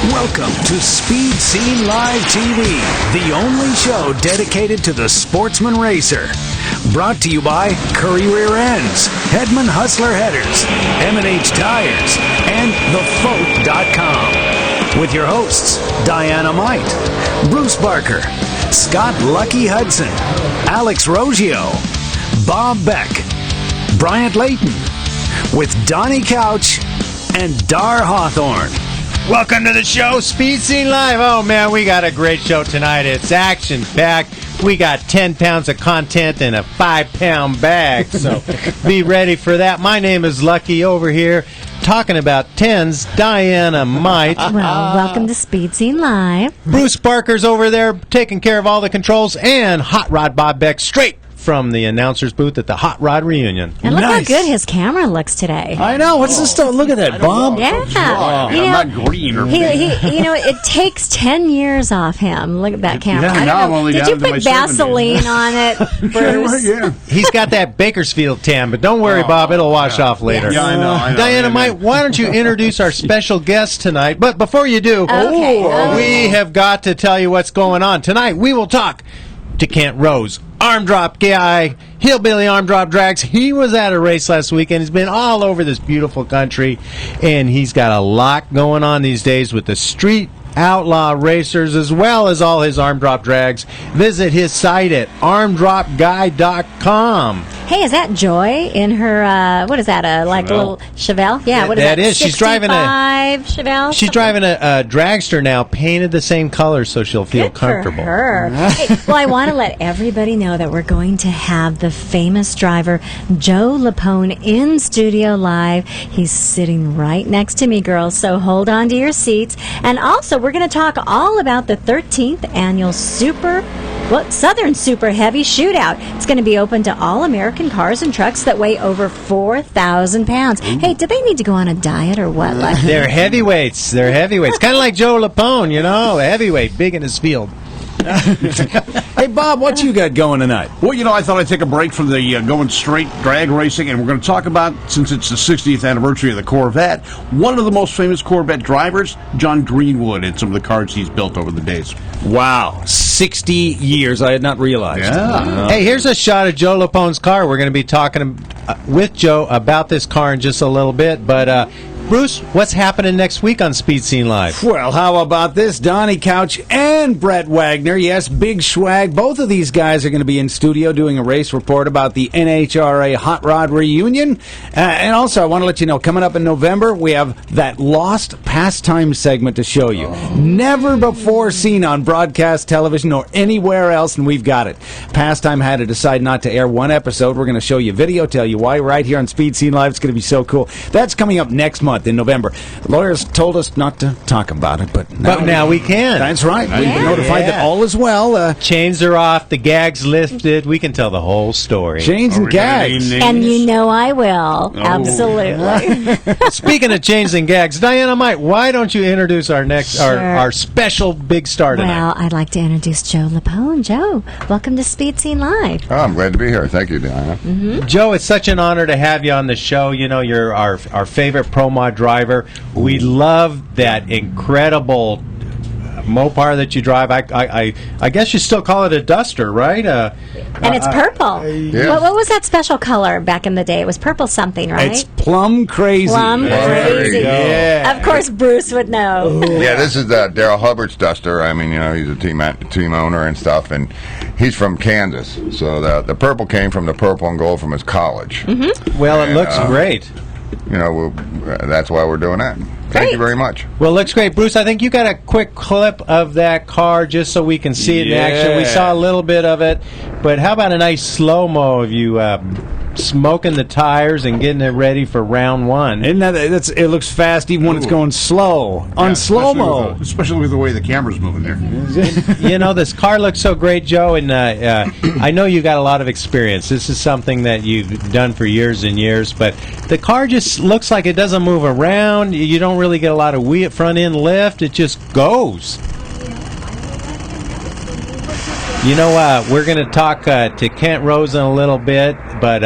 Welcome to Speed Scene Live TV, the only show dedicated to the sportsman racer. Brought to you by Curry Rear Ends, Hedman Hustler Headers, M&H Tires, and thefolk.com. With your hosts, Diana-Mite, Bruce Barker, Scott Lucky Hudson, Alex Roggio, Bob Beck, Bryant Layton, with Donnie Couch and Dar Hawthorne. Welcome to the show, Speed Scene Live. Oh, man, we got a great show tonight. It's action-packed. We got 10 pounds of content in a 5-pound bag, so be ready for that. My name is Lucky over here, talking about 10's Diana-Mite. Well, welcome to Speed Scene Live. Bruce Barker's over there taking care of all the controls, and Hot Rod Bob Beck straight from the announcer's booth at the Hot Rod Reunion. And look how good his camera looks today. I know. What's this stuff? Look at that, Bob. Yeah. I'm not green or it takes 10 years off him. Look at that camera. Yeah, now I'm only Did down you to my put Vaseline on it, Bruce? Yeah. He's got that Bakersfield tan, but don't worry, Bob, it'll wash off later. Yeah, I know. Diana-Mite, why don't you introduce our special guest tonight? But before you do, we have got to tell you what's going on. Tonight, we will talk to Kent Rose, arm drop guy, hillbilly arm drop drags. He was at a race last weekend. He's been all over this beautiful country, and he's got a lot going on these days with the street outlaw racers as well as all his arm drop drags. Visit his site at armdropguy.com. Hey, is that Joy in her, what is that, a little Chevelle? Yeah, what is that? That is. She's driving Chevelle? She's driving a dragster now, painted the same color so she'll feel comfortable. For her. Hey, well, I want to let everybody know that we're going to have the famous driver Joe Lapone in studio live. He's sitting right next to me, girls, so hold on to your seats. And also, we're going to talk all about the 13th annual Southern Super Heavy Shootout. It's going to be open to all American cars and trucks that weigh over 4,000 pounds. Hey, do they need to go on a diet or what? They're heavyweights. Kind of like Joe Lapone, a heavyweight, big in his field. Hey, Bob, what you got going tonight? Well, I thought I'd take a break from the going straight drag racing, and we're going to talk about, since it's the 60th anniversary of the Corvette, one of the most famous Corvette drivers, John Greenwood, and some of the cars he's built over the days. Wow, 60 years. I had not realized. Yeah. Hey, here's a shot of Joe Lapone's car. We're going to be talking with Joe about this car in just a little bit, but Bruce, what's happening next week on Speed Scene Live? Well, how about this? Donnie Couch and Brett Wagner, yes, Big Schwag. Both of these guys are going to be in studio doing a race report about the NHRA Hot Rod Reunion. And also, I want to let you know, coming up in November, we have that Lost Pastime segment to show you. Never before seen on broadcast television or anywhere else, and we've got it. Pastime had to decide not to air one episode. We're going to show you video, tell you why, right here on Speed Scene Live. It's going to be so cool. That's coming up next month. In November. The lawyers told us not to talk about it, but now we can. That's right. We've been notified that all is well. Chains are off, the gags lifted. We can tell the whole story. Chains and gags. And you know I will. Absolutely. Speaking of chains and gags, Diana-Mite, why don't you introduce our special big star tonight? Well, I'd like to introduce Joe Lapone. Joe, welcome to Speed Scene Live. Oh, I'm glad to be here. Thank you, Diana. Mm-hmm. Joe, it's such an honor to have you on the show. You're our favorite Pro Mod driver. We love that incredible Mopar that you drive. I guess you still call it a Duster, right? And it's purple. Yeah. What was that special color back in the day? It was purple something, right? It's plum crazy. Plum crazy. Yeah. Of course, Bruce would know. Yeah, this is Daryl Hubbard's Duster. I mean, he's a team owner and stuff, and he's from Kansas. So the purple came from the purple and gold from his college. Mm-hmm. Well, it looks great. That's why we're doing that. Thank you very much. Well, it looks great. Bruce, I think you got a quick clip of that car just so we can see it in action. We saw a little bit of it, but how about a nice slow-mo of you smoking the tires and getting it ready for round one? Isn't that, it looks fast even when it's going slow. On slow-mo. Especially with the way the camera's moving there. This car looks so great, Joe, and I know you got a lot of experience. This is something that you've done for years and years, but the car just looks like it doesn't move around. You don't really get a lot of front end lift. It just goes. We're going to talk to Kent Rose in a little bit, but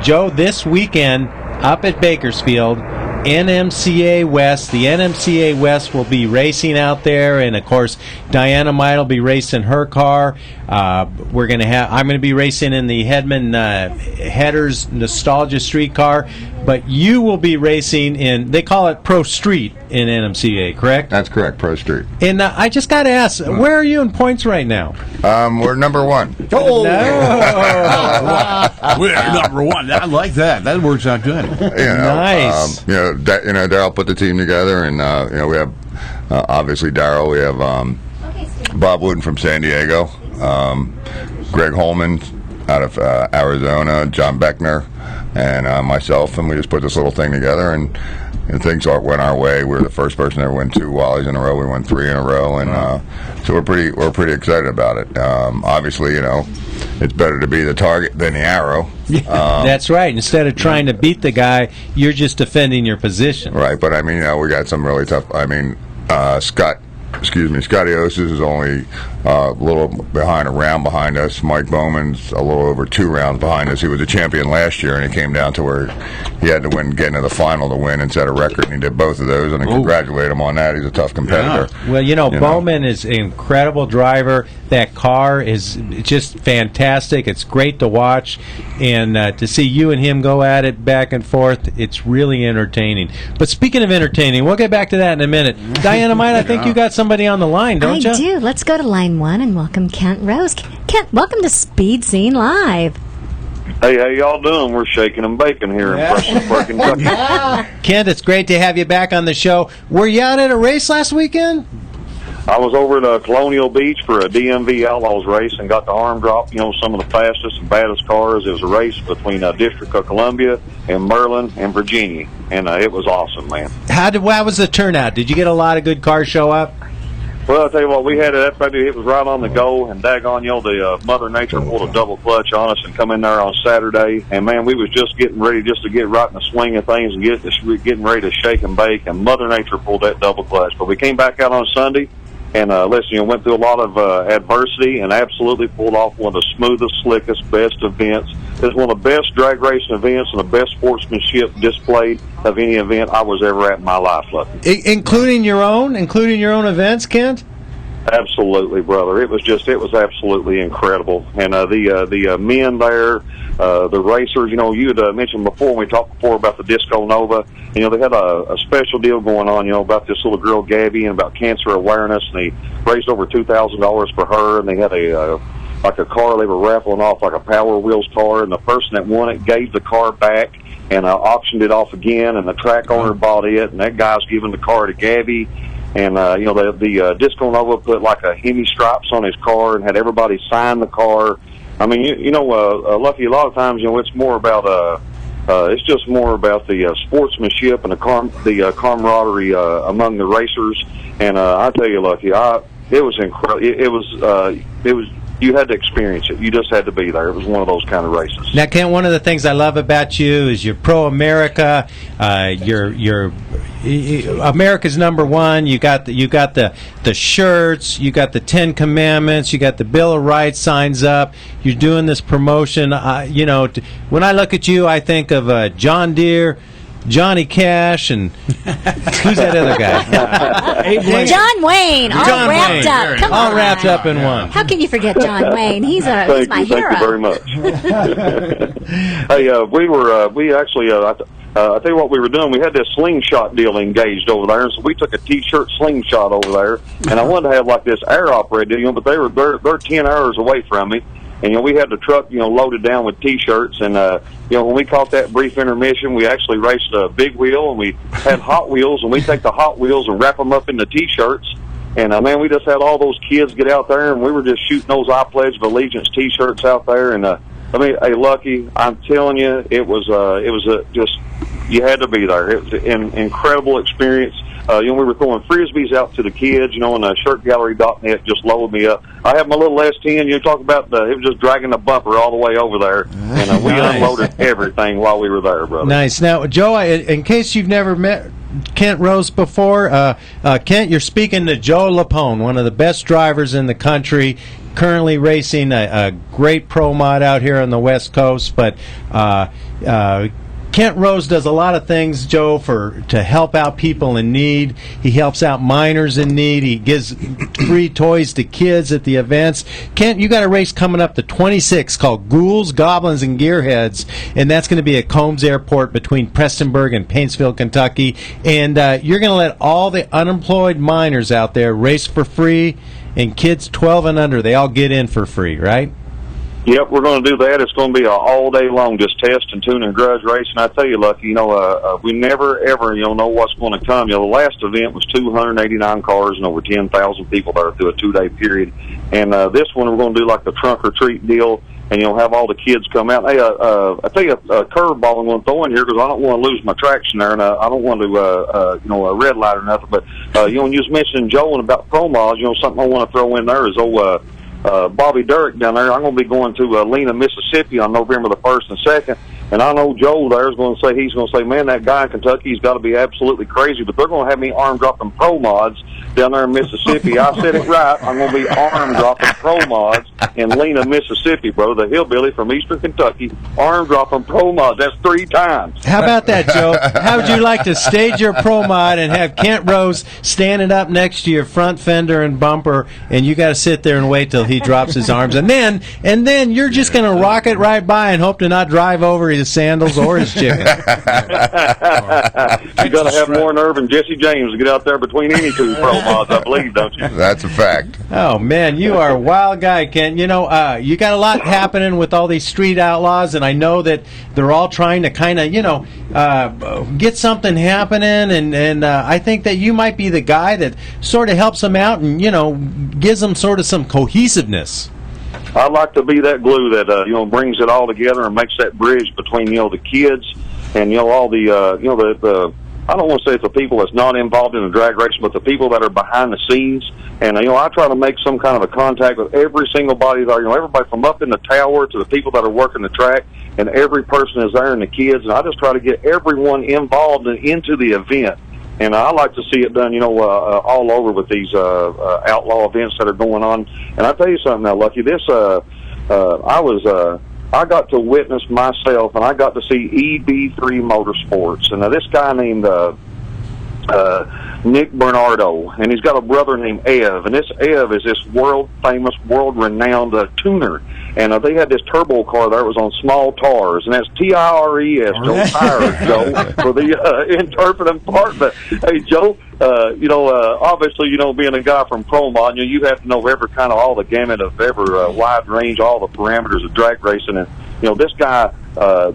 Joe, this weekend up at Bakersfield, NMCA West. The NMCA West will be racing out there, and of course, Diana-Mite will be racing her car. I'm going to be racing in the Hedman Headers Nostalgia Street car, but you will be racing in, they call it Pro Street in NMCA, correct? That's correct, Pro Street. And I just got to ask, where are you in points right now? We're number one. Oh, no. We're number one. I like that. That works out good. Nice. Darryl put the team together, and we have obviously Darryl. We have Bob Wooden from San Diego, Greg Holman out of Arizona, John Beckner, and myself, and we just put this little thing together, and things went our way. We were the first person to ever win 2 Wallies in a row. We won 3 in a row, and so we're pretty excited about it. Obviously, it's better to be the target than the arrow. That's right. Instead of trying to beat the guy, you're just defending your position. Right, but we got some really tough. Scotty Osis is only a round behind us. Mike Bowman's a little over 2 rounds behind us. He was a champion last year, and it came down to where he had to get into the final to win and set a record, and he did both of those, and I congratulate him on that. He's a tough competitor. Yeah. Well, Bowman is an incredible driver. That car is just fantastic. It's great to watch, and to see you and him go at it back and forth, it's really entertaining. But speaking of entertaining, we'll get back to that in a minute. Diana-Mite, I think you got somebody on the line, don't you? I do. Let's go to line 1 and welcome Kent Rose. Kent, welcome to Speed Scene Live. Hey, how y'all doing? We're shaking and baking here in Freshnessburg, Kentucky. Kent, it's great to have you back on the show. Were you out at a race last weekend? I was over at Colonial Beach for a DMV Outlaws race and got the arm drop, some of the fastest and baddest cars. It was a race between District of Columbia and Maryland and Virginia, and it was awesome, man. How was the turnout? Did you get a lot of good cars show up? Well, I'll tell you what, we had it, it was right on the go, and daggone, the Mother Nature pulled a double clutch on us and come in there on Saturday, and man, we was just getting ready to get right in the swing of things and getting ready to shake and bake, and Mother Nature pulled that double clutch. But we came back out on Sunday, and went through a lot of adversity and absolutely pulled off one of the smoothest, slickest, best events. It's one of the best drag racing events and the best sportsmanship displayed of any event I was ever at in my life, Lucky. Including your own events, Kent? Absolutely, brother. It was absolutely incredible. And the men there, the racers, you had mentioned before, when we talked before about the Disco Nova, they had a special deal going on, about this little girl, Gabby, and about cancer awareness, and they raised over $2,000 for her, and they had a car they were raffling off, like a Power Wheels car, and the person that won it gave the car back and auctioned it off again, and the track owner bought it, and that guy's giving the car to Gabby. And, the Disco Nova put like a Hemi stripes on his car and had everybody sign the car. I mean, Lucky, a lot of times, it's more about, it's just more about the sportsmanship and the camaraderie among the racers. And I tell you, Lucky, it was incredible. It was. You had to experience it. You just had to be there. It was one of those kind of races. Now, Kent, one of the things I love about you is you're pro-America. You're America's number one. You got the shirts. You got the 10 Commandments. You got the Bill of Rights signs up. You're doing this promotion. When I look at you, I think of John Deere, Johnny Cash, and who's that other guy? John Wayne, all wrapped up. Come on. All wrapped up in one. How can you forget John Wayne? He's my hero. Thank you very much. Hey, we actually, I tell you what we were doing. We had this slingshot deal engaged over there, and so we took a T-shirt slingshot over there, and I wanted to have like this air operated deal, but they're 10 hours away from me. And, we had the truck, loaded down with T-shirts. And, when we caught that brief intermission, we actually raced a big wheel, and we had Hot Wheels, and we take the Hot Wheels and wrap them up in the T-shirts. And, man, we just had all those kids get out there, and we were just shooting those I Pledge of Allegiance T-shirts out there. And, hey, Lucky, I'm telling you, it was just, you had to be there. It was an incredible experience. We were throwing Frisbees out to the kids, and shirtgallery.net just loaded me up. I have my little S10, talk about it was just dragging the bumper all the way over there, and we unloaded everything while we were there, brother. Nice. Now, Joe, in case you've never met Kent Rose before, Kent, you're speaking to Joe Lapone, one of the best drivers in the country, currently racing a great pro mod out here on the West Coast, but Kent, Kent Rose does a lot of things, Joe, to help out people in need. He helps out minors in need. He gives free toys to kids at the events. Kent, you got a race coming up the 26th called Ghouls, Goblins, and Gearheads, and that's going to be at Combs Airport between Prestonburg and Paintsville, Kentucky. And you're going to let all the unemployed minors out there race for free, and kids 12 and under, they all get in for free, right? Yep, we're going to do that. It's going to be all day long, just test and tune and grudge racing. I tell you, Lucky, we never ever know what's going to come. The last event was 289 cars and over 10,000 people there through a 2-day period. And this one we're going to do like the trunk or treat deal, and have all the kids come out. Hey, I tell you a curveball I'm going to throw in here because I don't want to lose my traction there, and I don't want to a red light or nothing. But when you was mentioning Joe and about pro mods, something I want to throw in there is Bobby Durrick down there. I'm going to be going to Lena, Mississippi on November the 1st and 2nd. And I know Joe there is going to say, man, that guy in Kentucky, he's got to be absolutely crazy. But they're going to have me arm dropping pro mods down there in Mississippi. I said it right. I'm going to be arm dropping pro mods in Lena, Mississippi, bro. The hillbilly from eastern Kentucky, arm dropping pro mods. That's 3 times. How about that, Joe? How would you like to stage your pro mod and have Kent Rose standing up next to your front fender and bumper, and you got to sit there and wait till he drops his arms, and then you're just going to rock it right by and hope to not drive over his sandals or his chicken. You got to have more nerve than Jesse James to get out there between any 2 pro mods, I believe, don't you? That's a fact. Oh man, you are a wild guy, Ken. You got a lot happening with all these street outlaws, and I know that they're all trying to kind of get something happening, and I think that you might be the guy that sort of helps them out and gives them sort of some cohesiveness. I'd like to be that glue that brings it all together and makes that bridge between the kids and all the I don't want to say it's the people that's not involved in the drag racing, but the people that are behind the scenes. And I try to make some kind of a contact with every single body there. Everybody from up in the tower to the people that are working the track, and every person is there, and the kids. And I just try to get everyone involved and into the event. And I like to see it done, all over with these outlaw events that are going on. And I tell you something now, Lucky. This I got to witness myself, and I got to see EB3 Motorsports. And this guy named Nick Bernardo, and he's got a brother named Ev. And this Ev is this world-famous, world-renowned tuner. And they had this turbo car there. It was on small tires, and that's TIRES, Joe Tires, Joe, for the interpreting part. But, hey, Joe, obviously, being a guy from Pro Mod, you have to know every kind of all the gamut of every wide range, all the parameters of drag racing. And, this guy,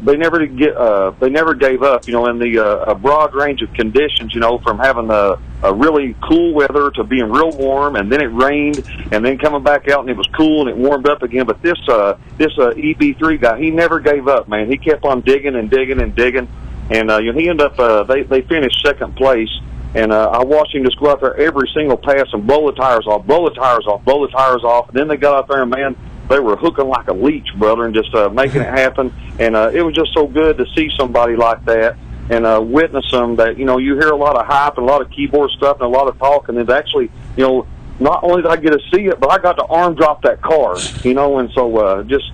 they never gave up, in the broad range of conditions, from having a really cool weather to being real warm, and then it rained, and then coming back out and it was cool and it warmed up again. But this EB3 guy, he never gave up, man. He kept on digging and digging and digging, and he ended up they finished 2nd place. And I watched him just go out there every single pass and blow the tires off, blow the tires off, blow the tires off. And then they got out there, and, man, they were hooking like a leech, brother, and just making it happen. And it was just so good to see somebody like that and witness them that, you hear a lot of hype and a lot of keyboard stuff and a lot of talk. And it's actually, not only did I get to see it, but I got to arm drop that car, and so just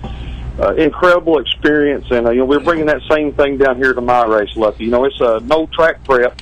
incredible experience. And, we're bringing that same thing down here to my race, Lucky. It's no track prep.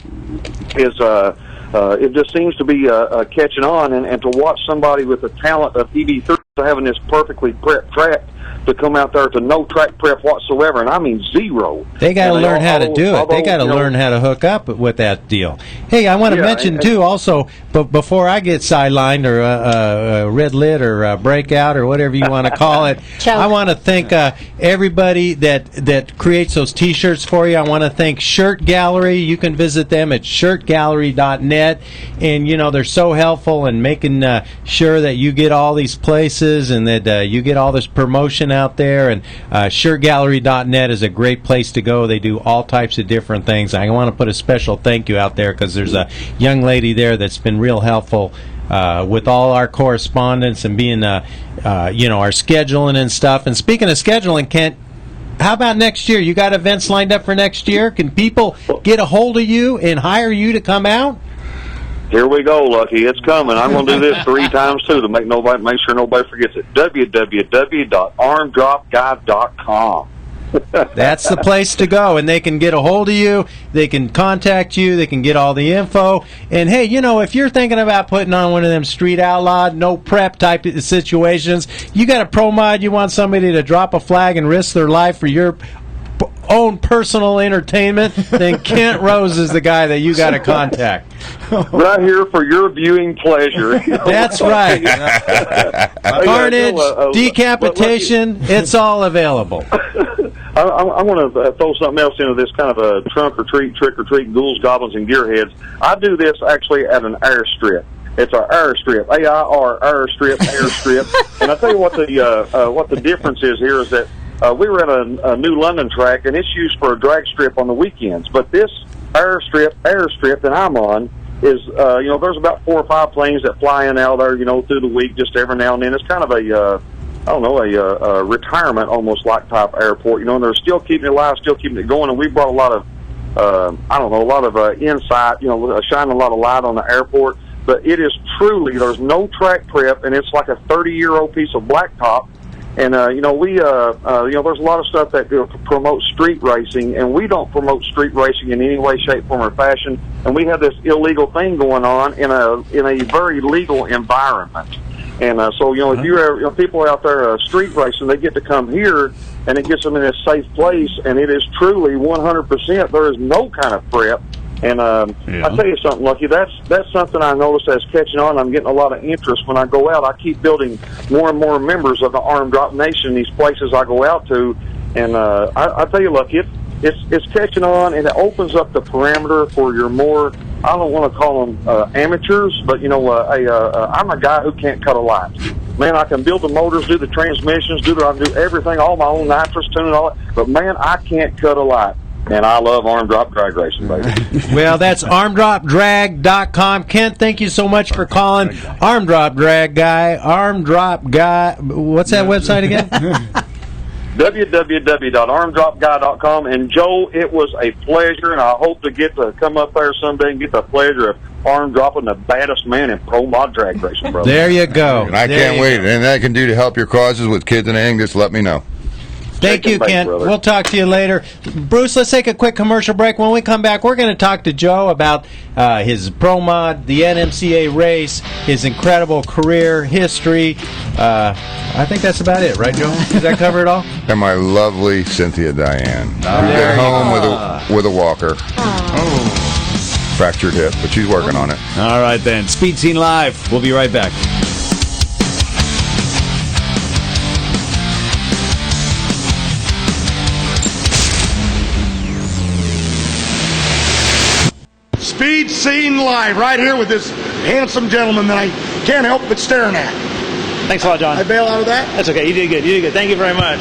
It just seems to be catching on, and to watch somebody with the talent of EB3 having this perfectly prepped track to come out there to no track prep whatsoever, and I mean zero. They got to learn how to do it. They got to learn how to hook up with that deal. Hey, I want to mention, too, also, but before I get sidelined or red lit or breakout or whatever you want to call it, I want to thank everybody that creates those T-shirts for you. I want to thank Shirt Gallery. You can visit them at shirtgallery.net, and, they're so helpful in making sure that you get all these places and that you get all this promotion out there. And shirtgallery.net is a great place to go. They do all types of different things. I want to put a special thank you out there because there's a young lady there that's been real helpful with all our correspondence and being, our scheduling and stuff. And speaking of scheduling, Kent, how about next year? You got events lined up for next year? Can people get a hold of you and hire you to come out? Here we go, Lucky. It's coming. I'm going to do this 3 times, too, to make sure nobody forgets it. www.armdropguide.com. That's the place to go, and they can get a hold of you, they can contact you, they can get all the info. And hey, if you're thinking about putting on one of them street outlaw, no prep type of situations, you got a pro mod, you want somebody to drop a flag and risk their life for your own personal entertainment, then Kent Rose is the guy that you got to contact. Right here for your viewing pleasure. That's right. Carnage, decapitation, it's all available. I want to throw something else into this kind of a trick or treat, ghouls, goblins, and gearheads. I do this actually at an airstrip. It's an airstrip, AIR, airstrip. And I tell you what the difference is here is that we were at a New London track, and it's used for a drag strip on the weekends. But this airstrip that I'm on is, there's about 4 or 5 planes that fly in and out there, through the week, just every now and then. It's kind of a retirement almost like type airport, and they're still keeping it alive, still keeping it going. And we brought a lot of, insight, shining a lot of light on the airport. But it is truly, there's no track prep, and it's like a 30-year-old piece of blacktop. And, there's a lot of stuff that promotes street racing, and we don't promote street racing in any way, shape, form, or fashion. And we have this illegal thing going on in a very legal environment. And so, if you're people out there street racing, they get to come here, and it gets them in a safe place, and it is truly 100%. There is no kind of prep. And I'll tell you something, Lucky, that's something I noticed that's catching on. I'm getting a lot of interest when I go out. I keep building more and more members of the Arm Drop Nation, these places I go out to. And I tell you, Lucky, it's catching on, and it opens up the parameter for your more, I don't want to call them amateurs, but, I'm a guy who can't cut a light. Man, I can build the motors, do the transmissions, I can do everything, all my own nitrous tuning, all that. But, man, I can't cut a light. And I love Arm Drop Drag Racing, baby. Well, that's armdropdrag.com. Kent, thank you so much for calling. Arm Drop Drag Guy, Arm Drop Guy. What's that website again? www.armdropguy.com. And Joe, it was a pleasure, and I hope to get to come up there someday and get the pleasure of arm dropping the baddest man in pro mod drag racing, brother. There you go. And I can't wait. And that I can do to help your causes with kids and anything, just let me know. Thank you, Kent. Brother. We'll talk to you later. Bruce, let's take a quick commercial break. When we come back, we're going to talk to Joe about his pro mod, the NMCA race, his incredible career history. I think that's about it, right, Joe? Does that cover it all? And my lovely Cynthia Diane. Who's there at you home with a walker. Fractured hip, but she's working on it. All right, then. Speed Scene Live. We'll be right back. Speed Scene Live, right here with this handsome gentleman that I can't help but staring at. Thanks a lot, John. I bail out of that? That's okay. You did good. You did good. Thank you very much.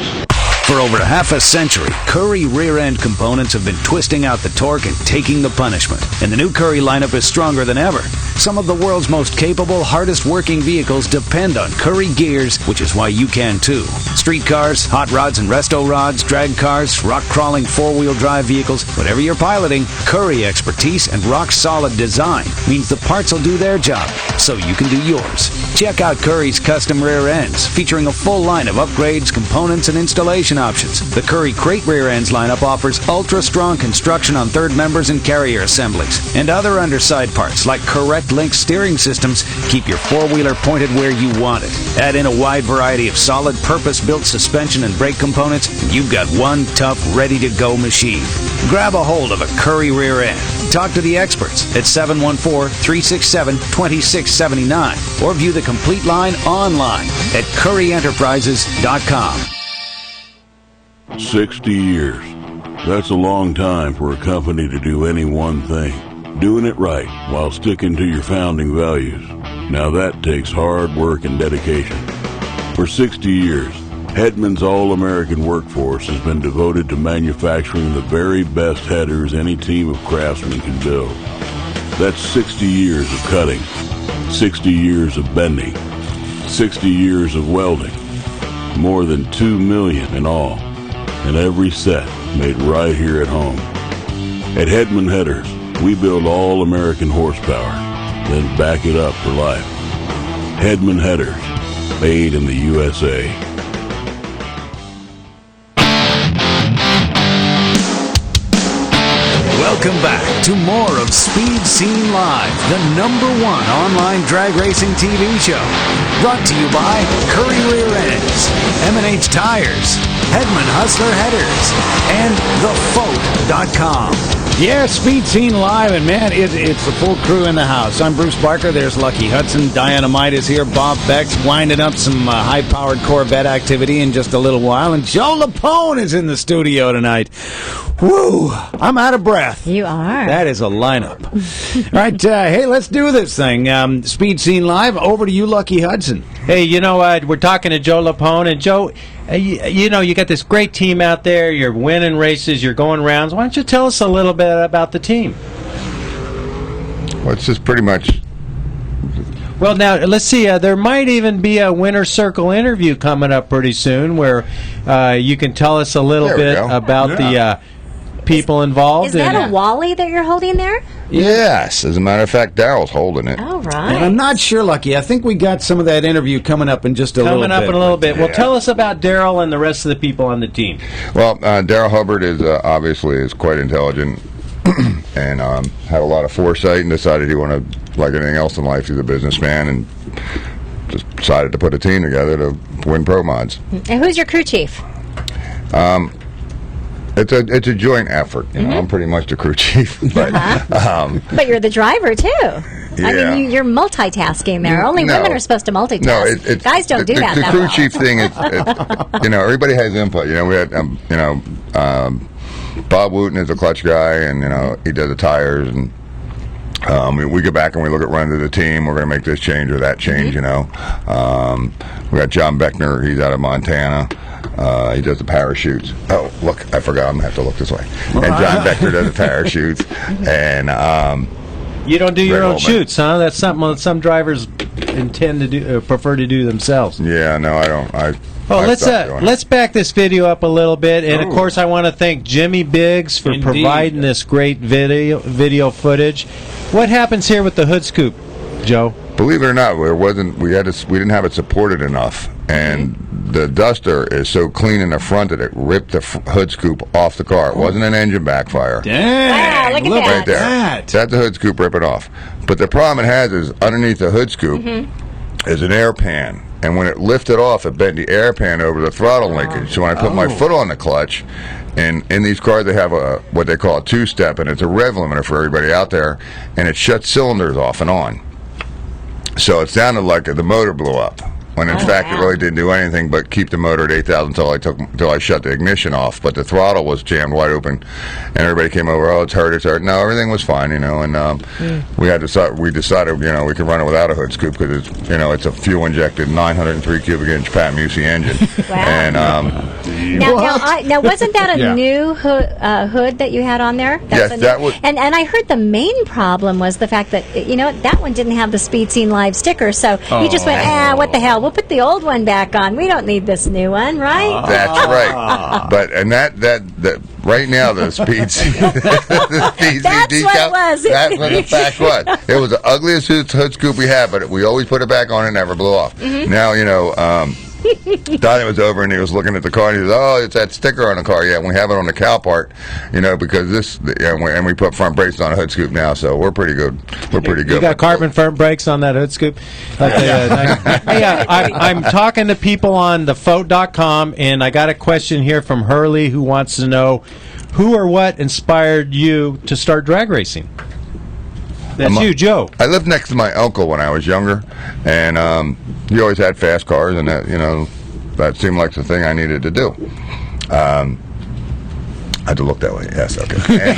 For over half a century, Curry rear-end components have been twisting out the torque and taking the punishment. And the new Curry lineup is stronger than ever. Some of the world's most capable, hardest-working vehicles depend on Curry gears, which is why you can too. Street cars, hot rods and resto rods, drag cars, rock-crawling four-wheel drive vehicles, whatever you're piloting, Curry expertise and rock-solid design means the parts will do their job, so you can do yours. Check out Curry's custom rear ends, featuring a full line of upgrades, components, and installation options. The Curry Crate rear ends lineup offers ultra-strong construction on third members and carrier assemblies. And other underside parts, like correct link steering systems, keep your four-wheeler pointed where you want it. Add in a wide variety of solid, purpose-built suspension and brake components, and you've got one tough, ready-to-go machine. Grab a hold of a Curry rear end. Talk to the experts at 714-367-2679 or view the complete line online at curryenterprises.com. 60 years. That's a long time for a company to do any one thing. Doing it right while sticking to your founding values. Now that takes hard work and dedication. For 60 years, Hedman's all-American workforce has been devoted to manufacturing the very best headers any team of craftsmen can build. That's 60 years of cutting, 60 years of bending, 60 years of welding, more than 2 million in all, and every set made right here at home. At Hedman Headers, we build all-American horsepower, then back it up for life. Hedman Headers, made in the USA. Welcome back to more of Speed Scene Live, the #1 online drag racing TV show. Brought to you by Curry Rear Ends, M&H Tires, Hedman Hustler Headers, and TheFoat.com. Yeah, Speed Scene Live, and man, it's the full crew in the house. I'm Bruce Barker, there's Lucky Hudson, Diana-Mite is here, Bob Beck's winding up some high-powered Corvette activity in just a little while, and Joe Lapone is in the studio tonight. Woo! I'm out of breath. You are. That is a lineup. All right, hey, let's do this thing. Speed Scene Live, over to you, Lucky Hudson. Hey, you know what? We're talking to Joe Lapone, and Joe, you know, you got this great team out there. You're winning races. You're going rounds. Why don't you tell us a little bit about the team? Well, it's just pretty much. Well, now, let's see. There might even be a Winner's Circle interview coming up pretty soon where you can tell us a little bit about the people involved. Is that a Wally that you're holding there? Yes, as a matter of fact, Daryl's holding it. Oh, right. And I'm not sure, Lucky. I think we got some of that interview coming up in just a little bit. Coming up in a little bit. Well, tell us about Daryl and the rest of the people on the team. Well, Daryl Hubbard is obviously quite intelligent and had a lot of foresight and decided he wanted, like anything else in life, he's a businessman and just decided to put a team together to win pro mods. And who's your crew chief? It's a joint effort. You know, I'm pretty much the crew chief, but But you're the driver too. I mean, you're multitasking there. Only women are supposed to multitask. No, guys don't do that. The that crew well. chief thing is, you know, everybody has input. You know, we had, you know, Bob Wooten is a clutch guy, and you know, he does the tires, and we go back and we look at running to the team. We're going to make this change or that change. You know, we got John Beckner. He's out of Montana. He does the parachutes. Oh, look, I forgot. I'm going to have to look this way. And John Beckner does the parachutes. And you don't do your own shoots, huh? That's something that some drivers intend to do, prefer to do themselves. Yeah, no, I don't. Well, let's back this video up a little bit, and of course, I want to thank Jimmy Biggs for providing this great video footage. What happens here with the hood scoop, Joe? Believe it or not, we didn't have it supported enough, and the Duster is so clean in the front that it ripped the hood scoop off the car. It wasn't an engine backfire. Dang! Wow, look at right there. That's the hood scoop ripping off. But the problem it has is underneath the hood scoop is an air pan, and when it lifted off, it bent the air pan over the throttle linkage. So when I put my foot on the clutch, and in these cars they have what they call a two-step, and it's a rev limiter for everybody out there, and it shuts cylinders off and on. So it sounded like the motor blew up, when in fact it really didn't do anything but keep the motor at 8,000 until I shut the ignition off. But the throttle was jammed wide open, and everybody came over. Oh, it's hurt, it's hurt. No, everything was fine, you know. And we decided, you know, we could run it without a hood scoop because it's, you know, it's a fuel injected 903 cubic inch Pat Musey engine. Wow. And now wasn't that a new hood that you had on there? Yes, that was. And I heard the main problem was the fact that, you know, that one didn't have the Speed Scene Live sticker, so you just went, what the hell? We'll put the old one back on. We don't need this new one, right? That's right. But and that right now the Speed Scene the Speed That's decal, what it was. That's what the fact was. It was the ugliest hood scoop we had, but we always put it back on and never blew off. Now, you know, Donnie was over and he was looking at the car and he says, "Oh, it's that sticker on the car. Yeah, and we have it on the cow part, you know, because and we put front brakes on a hood scoop now, so we're pretty good. We're pretty good." You got carbon front brakes on that hood scoop? I'm talking to people on thefoat.com, and I got a question here from Hurley who wants to know who or what inspired you to start drag racing. That's you, Joe. I lived next to my uncle when I was younger, and he always had fast cars, and that, you know, that seemed like the thing I needed to do. I had to look that way. Yes, okay. And,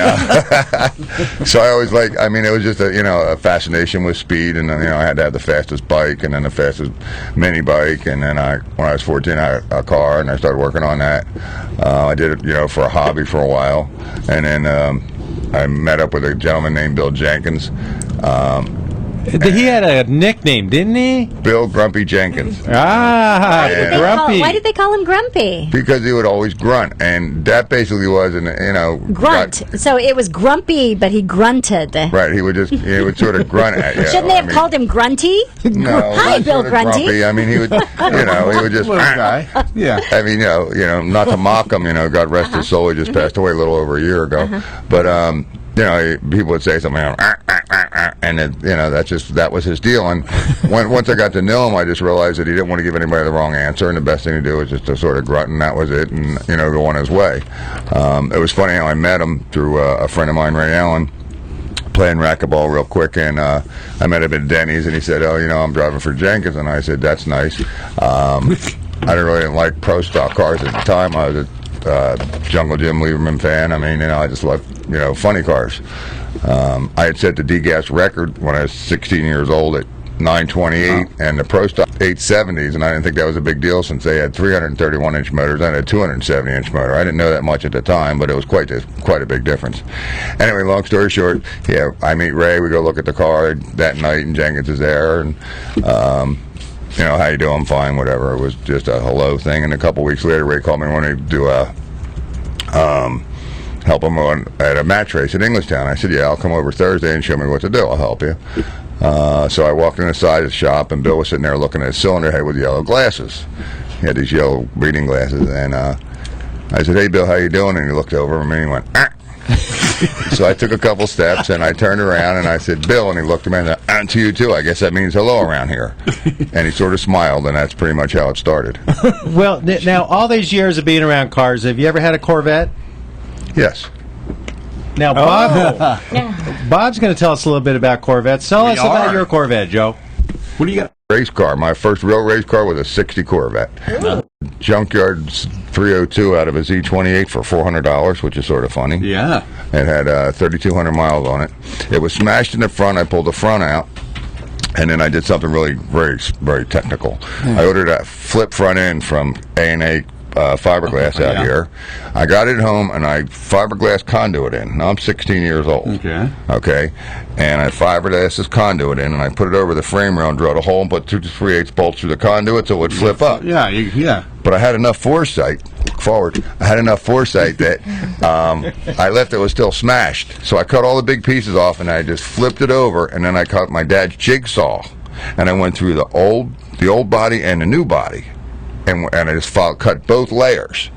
so I always I mean, it was just a fascination with speed, and then, you know, I had to have the fastest bike, and then the fastest mini bike, and then when I was 14, I had a car, and I started working on that. I did it, you know, for a hobby for a while, and then I met up with a gentleman named Bill Jenkins. He had a nickname, didn't he? Bill Grumpy Jenkins. Grumpy. Why did they call him Grumpy? Because he would always grunt, and that basically was, grunt. So it was Grumpy, but he grunted. Right, he would sort of grunt at you. Shouldn't they have called him Grunty? No, hi, Bill Grunty. Grumpy. I mean, he would, he would just. guy. Yeah. I mean, not to mock him, God rest his soul, he just passed away a little over a year ago. But people would say something, and that was his deal. And once I got to know him, I just realized that he didn't want to give anybody the wrong answer, and the best thing to do was just to sort of grunt, and that was it, and go on his way. It was funny how I met him through a friend of mine, Ray Allen, playing racquetball real quick, and I met him at Denny's, and he said, I'm driving for Jenkins, and I said, that's nice. I didn't like pro stock cars at the time. I was a Jungle Jim Lieberman fan. I mean, I just loved, funny cars. I had set the D-Gas record when I was 16 years old at 928, and the Pro Stock 870s, and I didn't think that was a big deal since they had 331-inch motors. I had a 270-inch motor. I didn't know that much at the time, but it was quite a big difference. Anyway, long story short, I meet Ray. We go look at the car that night, and Jenkins is there, and how you doing? I'm fine, whatever. It was just a hello thing, and a couple weeks later, Ray called me and wanted to do help him at a match race in Englishtown. I said, I'll come over Thursday and show me what to do. I'll help you. So I walked in the side of the shop, and Bill was sitting there looking at his cylinder head with yellow glasses. He had these yellow reading glasses, and I said, hey, Bill, how you doing? And he looked over at me, and he went, So I took a couple steps, and I turned around, and I said, Bill, and he looked at me and said, to you too. I guess that means hello around here. And he sort of smiled, and that's pretty much how it started. Well, now, all these years of being around cars, have you ever had a Corvette? Yes. Now, Bob's going to tell us a little bit about Corvettes. Tell us about your Corvette, Joe. What do you got? Race car. My first real race car was a 60 Corvette. Junkyard 302 out of a Z28 for $400, which is sort of funny. Yeah. It had 3,200 miles on it. It was smashed in the front. I pulled the front out, and then I did something really very, very technical. I ordered a flip front end from A&A fiberglass out here. I got it home, and I fiberglass conduit in. Now I'm 16 years old. Okay. And I fiberglass this conduit in, and I put it over the frame rail and drilled a hole and put 2 3/8 bolts through the conduit so it would flip up. Yeah. But I had enough foresight. I had enough foresight that I left it was still smashed. So I cut all the big pieces off, and I just flipped it over, and then I cut my dad's jigsaw, and I went through the old body and the new body. And I just cut both layers.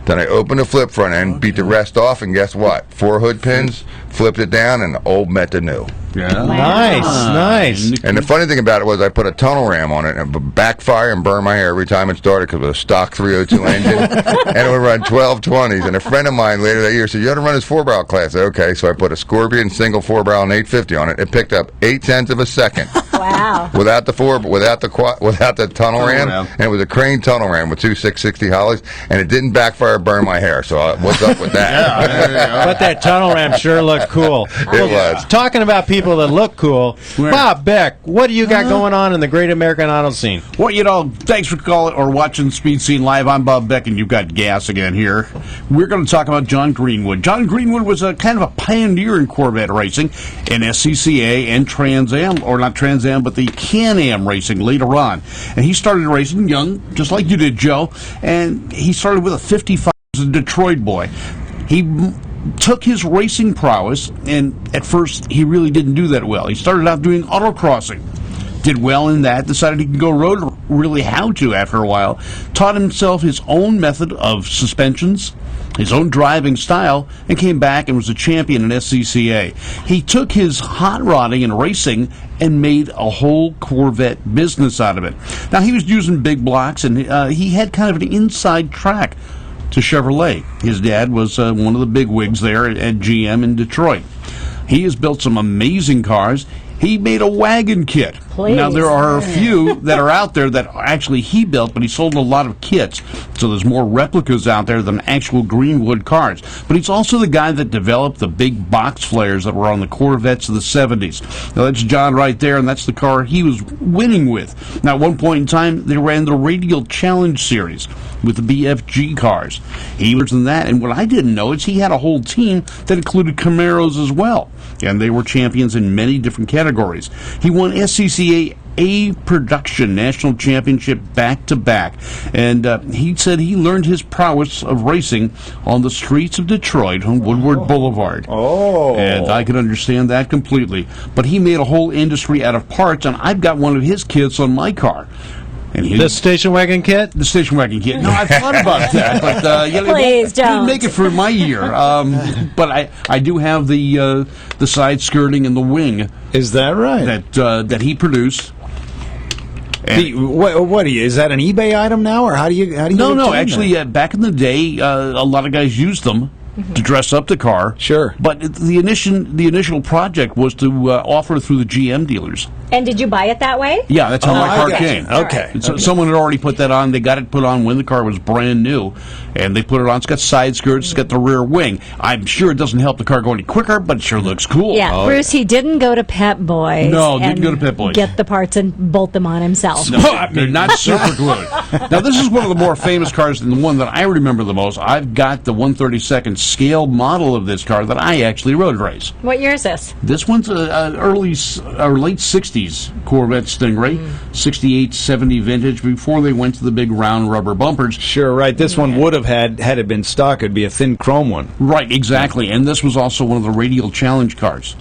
Then I opened the flip front end, beat the rest off, and guess what? 4 hood pins, flipped it down, and the old met the new. Yeah. Nice. And the funny thing about it was I put a tunnel ram on it, and it would backfire and burn my hair every time it started because it was a stock 302 engine, and it would run 1220s. And a friend of mine later that year said, you ought to run his 4-barrel class. I said, okay, so I put a Scorpion single 4-barrel and 850 on it. It picked up 0.8 of a second. Wow. Without the tunnel ram, and it was a crane tunnel ram with 2 660 hollies, and it didn't backfire, burn my hair. So what's up with that? But that tunnel ram sure looked cool. It was. Talking about people that look cool, Bob Beck, what do you got going on in the great American auto scene? Well, thanks for calling or watching Speed Scene Live. I'm Bob Beck, and you've got gas again here. We're going to talk about John Greenwood. John Greenwood was a kind of a pioneer in Corvette racing in SCCA and Trans Am, or not Trans Am, but the Can-Am racing later on. And he started racing young, just like you did, Joe, and he started with a 55 as a Detroit boy. He took his racing prowess, and at first he really didn't do that well. He started out doing autocrossing, did well in that, decided he could go road, really how to after a while, taught himself his own method of suspensions, his own driving style, and came back and was a champion in SCCA. He took his hot rodding and racing and made a whole Corvette business out of it. Now, he was using big blocks, and he had kind of an inside track to Chevrolet. His dad was one of the big wigs there at GM in Detroit. He has built some amazing cars. He made a wagon kit. Please. Now, there are a few that are out there that actually he built, but he sold a lot of kits. So there's more replicas out there than actual Greenwood cars. But he's also the guy that developed the big box flares that were on the Corvettes of the 70s. Now, that's John right there, and that's the car he was winning with. Now, at one point in time, they ran the Radial Challenge Series with the BFG cars. He was in that, and what I didn't know is he had a whole team that included Camaros as well. And they were champions in many different categories. He won SCCA A Production National Championship back-to-back. And he said he learned his prowess of racing on the streets of Detroit on Woodward Boulevard. And I can understand that completely. But he made a whole industry out of parts, and I've got one of his kits on my car. And The station wagon kit? The station wagon kit. No, I've thought about that, but Please don't. Didn't make it for my year. But I do have the side skirting and the wing. Is that right? That he produced. What is that an eBay item now, or how do you No. Actually, back in the day, a lot of guys used them to dress up the car. Sure. But the initial project was to offer it through the GM dealers. And did you buy it that way? Yeah, that's how my car gotcha. came. Okay. So someone had already put that on. They got it put on when the car was brand new, and they put it on. It's got side skirts. It's got the rear wing. I'm sure it doesn't help the car go any quicker, but it sure looks cool. Yeah, Bruce, he didn't go to Pep Boys. No, and didn't go to Pep Boys. Get the parts and bolt them on himself. No, they're not super glued. Now, this is one of the more famous cars, and the one that I remember the most. I've got the 1/32nd scale model of this car that I actually road race. What year is this? This one's an early or late 60s Corvette Stingray, 68, 70 vintage, before they went to the big round rubber bumpers. Sure, right. This one would have had it been stock, it'd be a thin chrome one. Right, exactly. And this was also one of the radial challenge cars.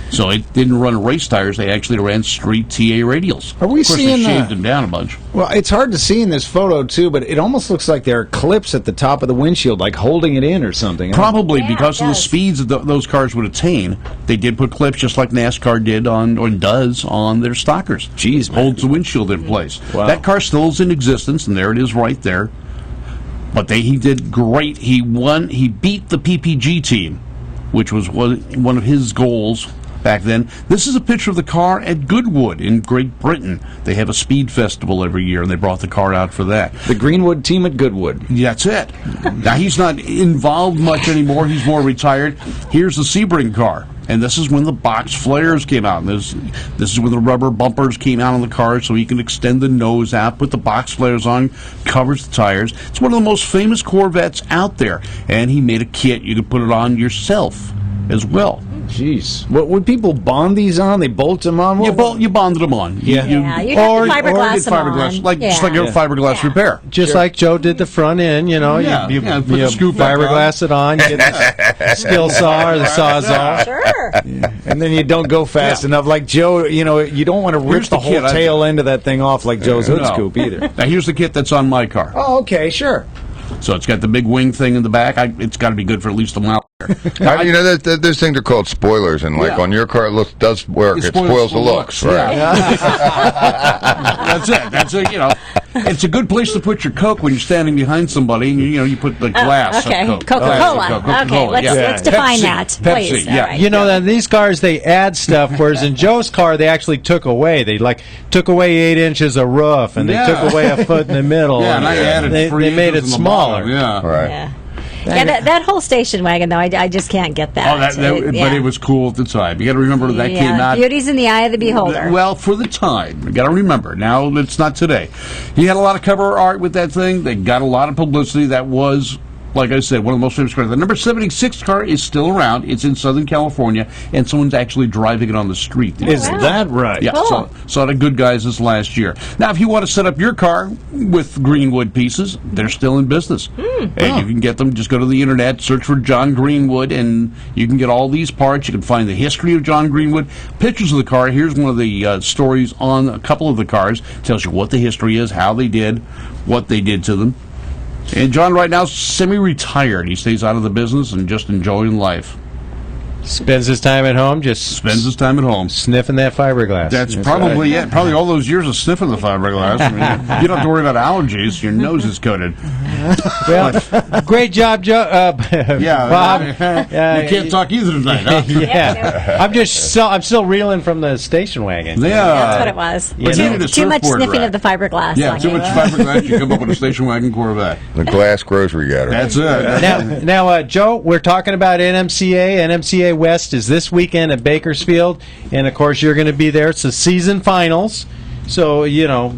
So it didn't run race tires. They actually ran street TA radials. Are we of course, seeing they shaved them down a bunch. Well, it's hard to see in this photo, too, but it almost looks like there are clips at the top of the windshield, like holding it in or something. Probably Yeah, because it of the does. speeds that those cars would attain. They did put clips just like NASCAR did does on their stockers. Jeez, man. Holds the windshield in place. Wow. That car still is in existence, and there it is right there. But he did great. He won. He beat the PPG team, which was one of his goals back then. This is a picture of the car at Goodwood in Great Britain. They have a speed festival every year, and they brought the car out for that. The Greenwood team at Goodwood. That's it. Now, he's not involved much anymore. He's more retired. Here's the Sebring car. And this is when the box flares came out. And this is when the rubber bumpers came out on the car, so you can extend the nose out, put the box flares on, covers the tires. It's one of the most famous Corvettes out there. And he made a kit. You could put it on yourself as well. Jeez. What would people bond these on? They bolt them on? You bonded them on. Yeah, you'd have to fiberglass them on. Just like a fiberglass repair. Just like Joe did the front end, you know. You put the scoop back fiberglass it on, get the skill saw or the sawzall. Sure. And then you don't go fast enough. Like Joe, you don't want to rip Here's the the whole kit. tail end of that thing off like Joe's hood No. scoop either. Now, here's the kit that's on my car. Oh, okay, sure. So it's got the big wing thing in the back. It's got to be good for at least a mile. Those things are called spoilers, and like on your car, it does work. It spoils the looks, right? That's it. It's a good place to put your Coke when you're standing behind somebody. And, you put the glass. Okay, of Coke. Coca-Cola. Glass of Coke. Okay, let's define Pepsi. that, please. Pepsi, All yeah. right. You know that these cars they add stuff, whereas in Joe's car they actually took away. They took away 8 inches of roof, and they took away a foot in the middle. Yeah, and I added they 3 made it inches in the smaller. bottom, Yeah. Right. Yeah. Yeah, that whole station wagon, though, I just can't get that. But it was cool at the time. You got to remember that came out. Beauty's in the eye of the beholder. Well, for the time, you got to remember. Now it's not today. He had a lot of cover art with that thing. They got a lot of publicity. That was, like I said, one of the most famous cars. The number 76 car is still around. It's in Southern California, and someone's actually driving it on the street. Is that right? Yeah, Cool. saw the good guys this last year. Now, if you want to set up your car with Greenwood pieces, they're still in business. And you can get them. Just go to the internet, search for John Greenwood, and you can get all these parts. You can find the history of John Greenwood, pictures of the car. Here's one of the stories on a couple of the cars. Tells you what the history is, how they did, what they did to them. And John right now is semi-retired. He stays out of the business and just enjoying life. Spends his time at home, Spends his time at home. sniffing that fiberglass. That's probably it. Probably all those years of sniffing the fiberglass. I mean, you don't have to worry about allergies. Your nose is coated. Well, great job, Joe. Bob. You can't talk either tonight, huh? Yeah, I'm still reeling from the station wagon. Yeah. That's what it was. But you needed a Too much surfboard sniffing rack. of the fiberglass. Yeah, on too you. much fiberglass. You come up with a station wagon Corvette. The glass grocery getter. That's it. Now, Joe, we're talking about NMCA. NMCA West is this weekend at Bakersfield, and of course you're going to be there. It's the season finals, so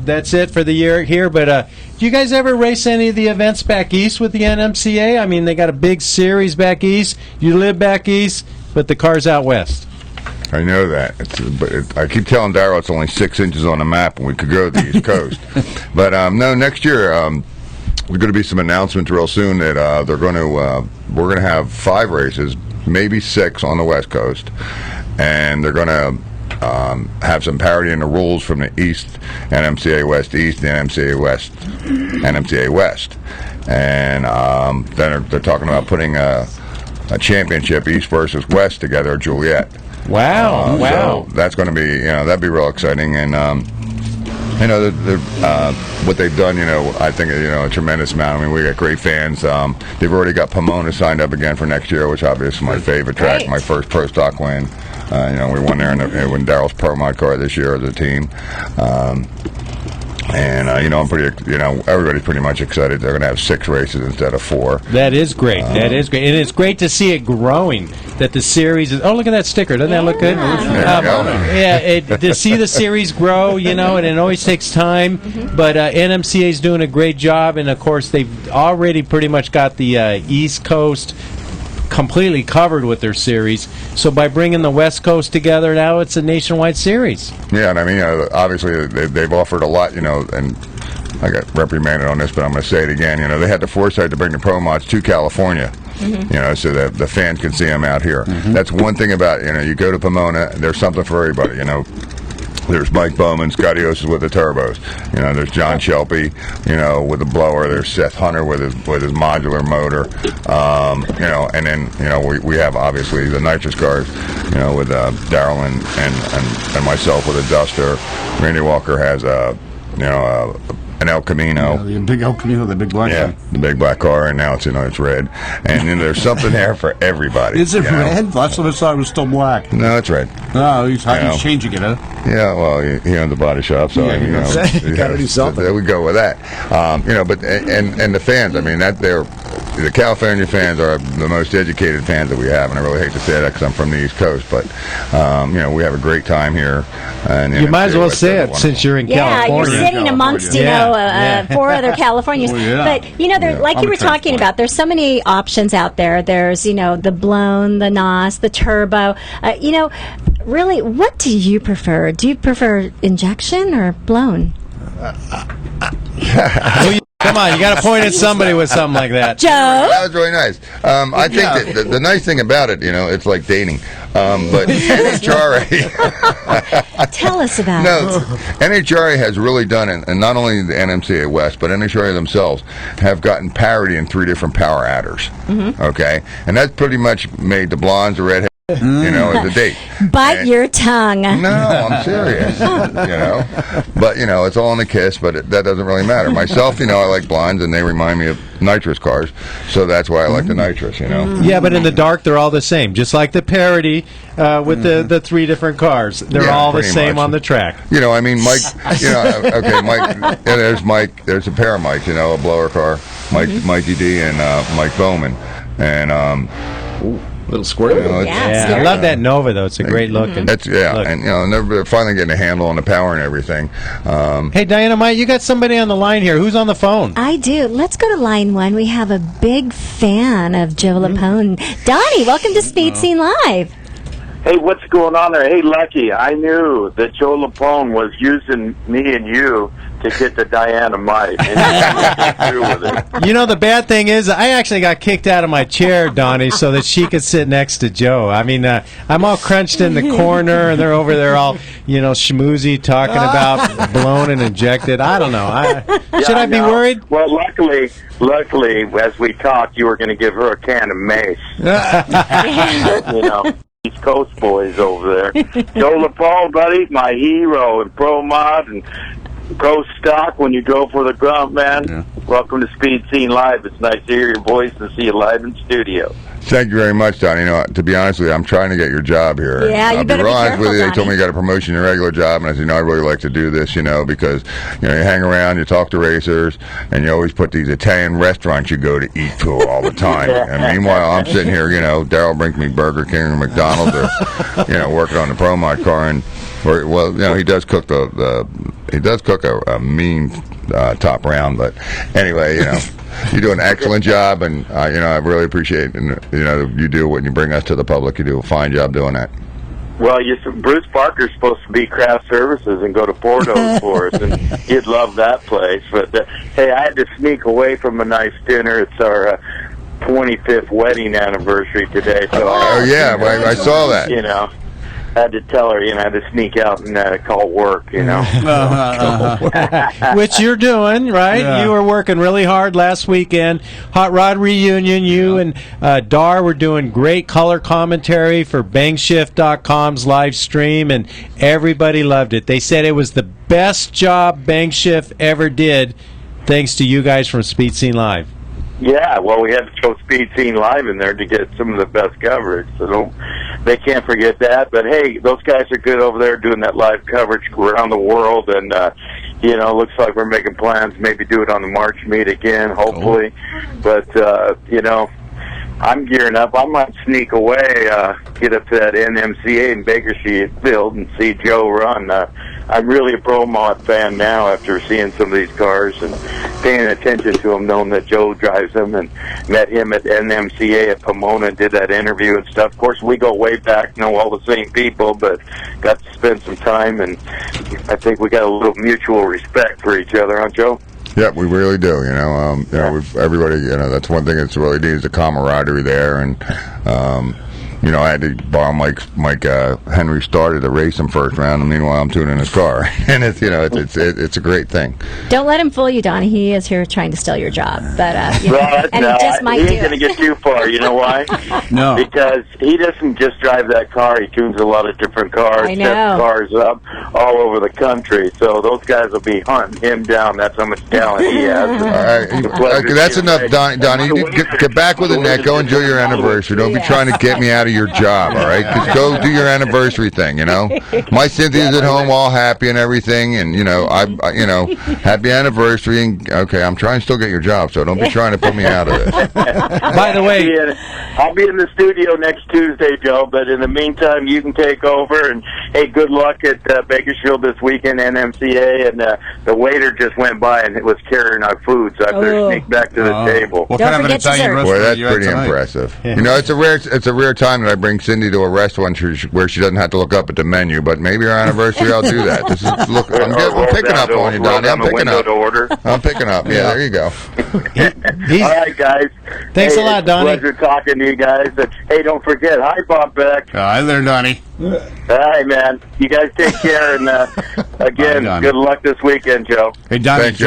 that's it for the year here. But do you guys ever race any of the events back east with the NMCA? I mean, they got a big series back east. You live back east, but the car's out west. I know that. I keep telling Darryl it's only 6 inches on the map, and we could go to the East Coast. But no, next year there's going to be some announcements real soon that we're going to have 5 races, maybe 6 on the West Coast, and they're going to have some parity in the rules from the East, NMCA West East, and NMCA West. And then they're talking about putting a championship, East versus West, together at Juliet. Wow! So that's going to be, that'd be real exciting. And what they've done, I think, a tremendous amount. I mean, we got great fans. They've already got Pomona signed up again for next year, which obviously is my favorite track, Great. my first pro stock win. We won there when Daryl's pro mod car this year as a team. I'm pretty, everybody's pretty much excited. They're going to have 6 races instead of 4. That is great. That is great. And it's great to see it growing, that the series is... Oh, look at that sticker. Doesn't that look good? To see the series grow, and it always takes time. But NMCA is doing a great job. And, of course, they've already pretty much got the East Coast completely covered with their series. So by bringing the West Coast together, now it's a nationwide series. Yeah, and I mean, obviously they've offered a lot, and I got reprimanded on this, but I'm going to say it again. They had the foresight to bring the Pro Mods to California. So that the fans can see them out here. That's one thing about you go to Pomona. There's something for everybody. There's Mike Bowman, Scotty Osis with the turbos. There's John Shelby, with the blower. There's Seth Hunter with his modular motor. And then we have obviously the nitrous cars. With Daryl and myself with a Duster. Randy Walker has an El Camino. The big El Camino, the big black car. The big black car, and now it's red. And then there's something there for everybody. Is it red? Last time I saw it was still black. No, it's red. Oh, he's changing it, huh? Yeah, well, he owns the body shop, so you got to do something. We go with that. But and the fans, I mean, the California fans are the most educated fans that we have, and I really hate to say that because I'm from the East Coast, but we have a great time here. And you might as well say it since you're in California. You're sitting amongst 4 other Californians. But like you were talking about, there's so many options out there. There's the blown, the NOS, the turbo. Really, what do you prefer? Do you prefer injection or blown? Come on, you got to point at somebody with something like that. Joe? That was really nice. I think that the nice thing about it, it's like dating. But NHRA... Tell us about it. NHRA has really done it, and not only the NMCA West, but NHRA themselves have gotten parity in 3 different power adders. Okay? And that's pretty much made the blondes, the redheads, as a date. Bite your tongue. No, I'm serious. But it's all in a kiss. But that doesn't really matter. Myself, I like blondes, and they remind me of nitrous cars, so that's why I like the nitrous. Yeah, but in the dark, they're all the same. Just like the parity with the 3 different cars, they're all the same on the track. I mean, Mike. Okay, Mike. Yeah, there's Mike. There's a pair of Mikes. A blower car, Mikey D, and Mike Bowman, and. Little squirt. I love that Nova though. It's a great look. And they're finally getting a handle on the power and everything. Hey, Diana-Mite, you got somebody on the line here. Who's on the phone? I do. Let's go to line 1. We have a big fan of Joe Lapone. Donnie, welcome to Speed Scene Live. Hey, what's going on there? Hey, Lucky, I knew that Joe Lapone was using me and you to get the Diana-Mite. The bad thing is, I actually got kicked out of my chair, Donnie, so that she could sit next to Joe. I mean, I'm all crunched in the corner, and they're over there all, schmoozy, talking about blown and injected. I don't know. Should I be worried? Well, luckily, as we talked, you were going to give her a can of mace. East Coast boys over there. Joe Lapone, buddy, my hero in Pro Mod and Pro Stock when you go for the grunt, man. Yeah. Welcome to Speed Scene Live. It's nice to hear your voice and see you live in studio. Thank you very much, Don. To be honest with you, I'm trying to get your job here. Yeah, you better be honest careful, with you. They Donnie. told me you got a promotion in your regular job, and I said, I really like to do this, because, you hang around, you talk to racers, and you always put these Italian restaurants you go to eat to all the time. And meanwhile, I'm sitting here, Daryl brings me Burger King or McDonald's or, working on the Pro Mod car, and, he does cook a mean top round, but anyway, you do an excellent job, and I really appreciate you do when you bring us to the public. You do a fine job doing that. Well, Bruce Parker's supposed to be craft services and go to Porto's for us, and you'd love that place. But hey, I had to sneak away from a nice dinner. It's our 25th wedding anniversary today. So I saw that. had to tell her, I had to sneak out and call work, Which you're doing, right? Yeah. You were working really hard last weekend. Hot Rod Reunion, you and Dar were doing great color commentary for Bangshift.com's live stream, and everybody loved it. They said it was the best job Bangshift ever did, thanks to you guys from Speed Scene Live. Yeah, well, we had to throw Speed Scene Live in there to get some of the best coverage, so they can't forget that. But, hey, those guys are good over there doing that live coverage around the world, and, looks like we're making plans, maybe do it on the March meet again, hopefully. But, I'm gearing up. I might sneak away, get up to that NMCA in Bakersfield and see Joe run. I'm really a Pro Mod fan now after seeing some of these cars and paying attention to them, knowing that Joe drives them, and met him at NMCA at Pomona and did that interview and stuff. Of course, we go way back, know all the same people, but got to spend some time, and I think we got a little mutual respect for each other, huh, Joe? Yeah, we really do. Everybody. That's one thing that's really neat is the camaraderie there, and I had to borrow Mike Henry started to race him first round, and meanwhile I'm tuning his car, and it's a great thing. Don't let him fool you, Donnie. He is here trying to steal your job, but he just might he do ain't going to get too far. You know why? No. Because he doesn't just drive that car. He tunes a lot of different cars, I know. sets cars up all over the country. So those guys will be hunting him down. That's how much talent he has. All right, okay, that's enough, Donnie. You get back with the net. Go enjoy your anniversary. Don't be trying to get me out of your job, all right? Just go do your anniversary thing, My Cynthia's at home, all happy and everything, and happy anniversary. And okay, I'm trying to still get your job, so don't be trying to put me out of this. By the way, I'll be in the studio next Tuesday, Joe. But in the meantime, you can take over. And hey, good luck at Bakersfield this weekend, NMCA. And the waiter just went by and it was carrying our food, so I better sneak back to the table. What Don't kind of an forget Italian dessert. Boy, restaurant that's are you at pretty tonight? impressive. It's a rare time that I bring Cindy to a restaurant where she doesn't have to look up at the menu. But maybe our anniversary, I'll do that. I'm picking up on you, Donnie. I'm picking up. I'm picking up. Yeah, there you go. All right, guys. Thanks a lot, Donnie. Pleasure talking to you guys. And, hey, don't forget, hi, Bob Beck. Hi there, Donnie. Hi, man. You guys take care. And again, Hi, good luck this weekend, Joe. Hey, Donnie. Thanks,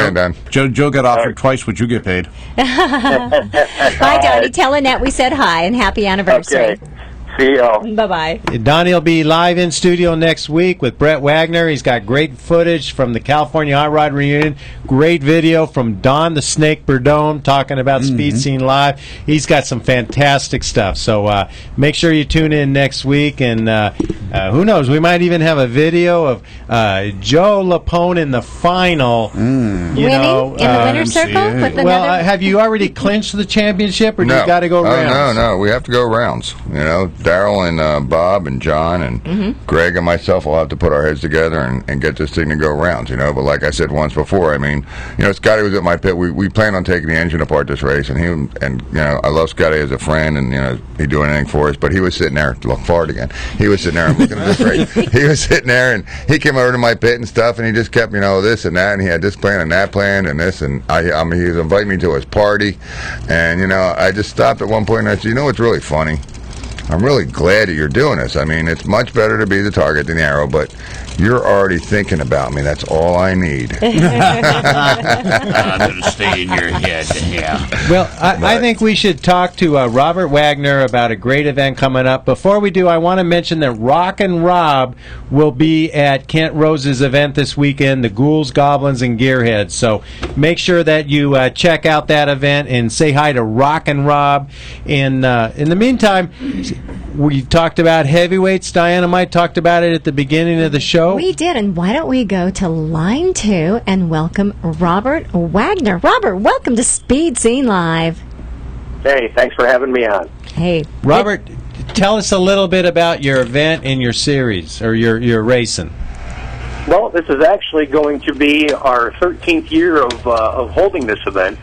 Don. Joe got offered twice what you get paid. Hi, Donnie. Tell Annette we said hi and happy anniversary. Okay. See y'all. Bye-bye. Donnie will be live in studio next week with Brett Wagner. He's got great footage from the California Hot Rod Reunion. Great video from Don the Snake Burdome talking about Speed Scene Live. He's got some fantastic stuff. So make sure you tune in next week. And who knows, we might even have a video of Joe Lapone in the final. Winning in the winner's circle? With another... have you already clinched the championship, or do No. you got to go rounds? No. We have to go rounds. Daryl and Bob and John and Greg and myself will have to put our heads together and get this thing to go rounds, But like I said once before, Scotty was at my pit. We planned on taking the engine apart this race, and I love Scotty as a friend, and he'd do anything for us. But he was sitting there, look forward again. He was sitting there and looking at this race. He was sitting there, and he came over to my pit and stuff, and he just kept, this and that, and he had this plan and that plan and this, and he was inviting me to his party, and I just stopped at one point and I said, what's really funny? I'm really glad that you're doing this. It's much better to be the target than the arrow, but you're already thinking about me. That's all I need. To stay in your head, yeah. Well, I think we should talk to Robert Wagner about a great event coming up. Before we do, I want to mention that Rock and Rob will be at Kent Rose's event this weekend, the Ghouls, Goblins, and Gearheads. So make sure that you check out that event and say hi to Rock and Rob. In the meantime, we talked about heavyweights. Diana-Mite talked about it at the beginning of the show. We did, and why don't we go to line 2 and welcome Robert Wagner. Robert, welcome to Speed Scene Live. Hey, thanks for having me on. Hey, Robert, tell us a little bit about your event and your series, or your racing. Well, this is actually going to be our 13th year of holding this event.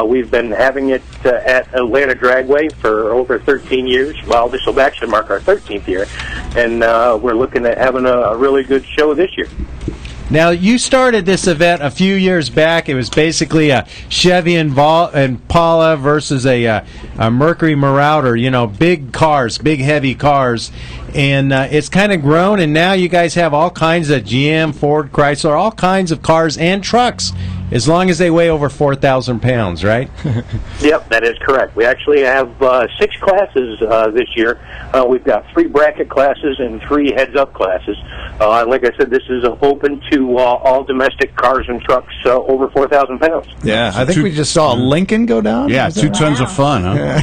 We've been having it at Atlanta Dragway for over 13 years. Well, this will actually mark our 13th year, and we're looking at having a really good show this year. Now, you started this event a few years back. It was basically a Chevy Impala versus a Mercury Marauder, big cars, big heavy cars. and it's kind of grown, and now you guys have all kinds of GM, Ford, Chrysler, all kinds of cars and trucks, as long as they weigh over 4,000 pounds, right? Yep, that is correct. We actually have 6 classes this year. We've got 3 bracket classes and 3 heads-up classes. Like I said, this is open to all domestic cars and trucks over 4,000 pounds. Yeah, I think we just saw a Lincoln go down. Yeah, 2 tons of fun, huh?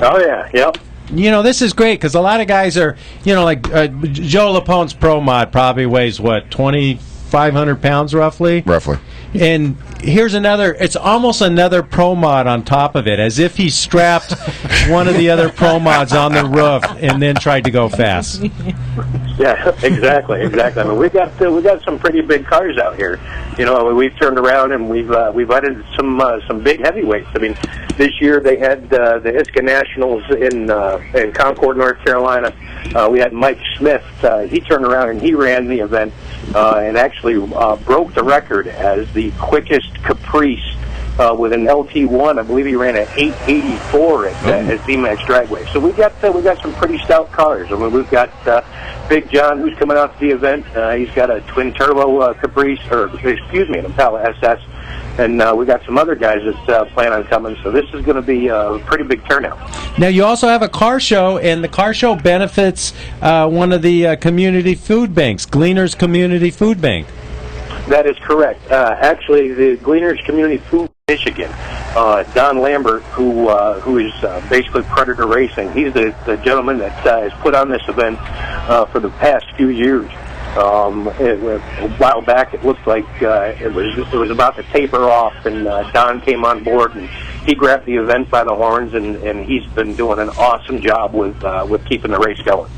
Oh, yeah, yep. You know, this is great because a lot of guys are, you know, like Joe Lapone's Pro Mod probably weighs, what, 2,500 pounds roughly? Roughly. And here's another, it's almost another Pro Mod on top of it, as if he strapped one of the other Pro Mods on the roof and then tried to go fast. Yeah, exactly. I mean, we've got some pretty big cars out here. You know, we've turned around and we've added some big heavyweights. I mean, this year they had the ISCA Nationals in Concord, North Carolina. We had Mike Smith. He turned around and he ran the event and actually broke the record as the quickest Caprice with an LT1. I believe he ran at 884 at Z-Max Dragway. So we've got some pretty stout cars. I mean, we've got Big John, who's coming out to the event. He's got a twin turbo Caprice, an Impala SS. And we got some other guys that plan on coming, so this is going to be a pretty big turnout. Now, you also have a car show, and the car show benefits one of the community food banks, Gleaners Community Food Bank. That is correct. Actually, the Gleaners Community Food Michigan, Don Lambert, who is basically Predator Racing, he's the gentleman that has put on this event for the past few years. A while back, it looked like it was about to taper off, and Don came on board and he grabbed the event by the horns, and he's been doing an awesome job with keeping the race going.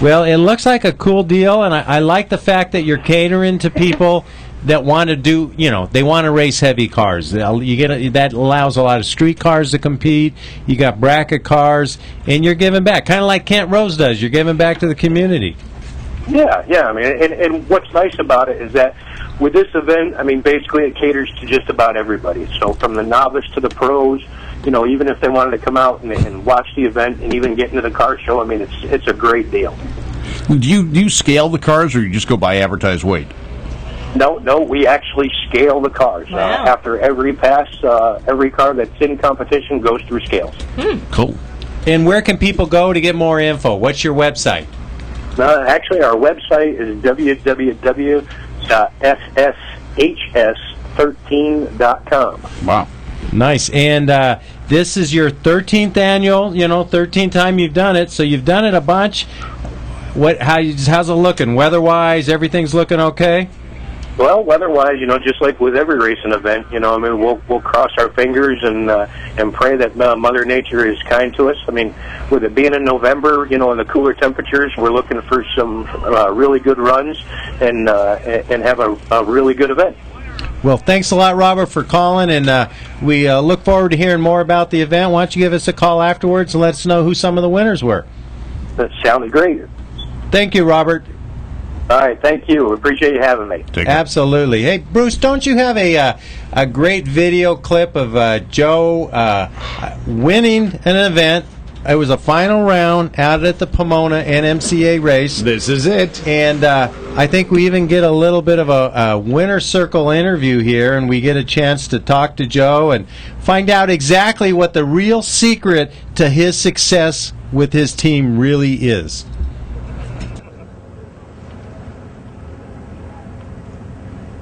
Well, it looks like a cool deal, and I like the fact that you're catering to people that want to do, you know, they want to race heavy cars. That allows a lot of street cars to compete. You got bracket cars, and you're giving back, kind of like Kent Rose does. You're giving back to the community. Yeah. I mean, and what's nice about it is that with this event, I mean, basically it caters to just about everybody. So from the novice to the pros, you know, even if they wanted to come out and watch the event and even get into the car show, I mean, it's a great deal. Do you scale the cars, or you just go by advertised weight? No, we actually scale the cars. Wow. After every pass, every car that's in competition goes through scales. Cool. And where can people go to get more info? What's your website? Actually, our website is www.sshs13.com. Wow. Nice. And this is your 13th annual, 13th time you've done it, so you've done it a bunch. How's it looking? Weather-wise, everything's looking okay? Well, weather-wise, just like with every racing event, I mean, we'll cross our fingers and pray that Mother Nature is kind to us. I mean, with it being in November, and the cooler temperatures, we're looking for some really good runs and have a really good event. Well, thanks a lot, Robert, for calling, and we look forward to hearing more about the event. Why don't you give us a call afterwards and let us know who some of the winners were? That sounded great. Thank you, Robert. All right, thank you. Appreciate you having me. Absolutely. Hey, Bruce, don't you have a great video clip of Joe winning an event? It was a final round out at the Pomona NMCA race. This is it. And I think we even get a little bit of a winner circle interview here, and we get a chance to talk to Joe and find out exactly what the real secret to his success with his team really is.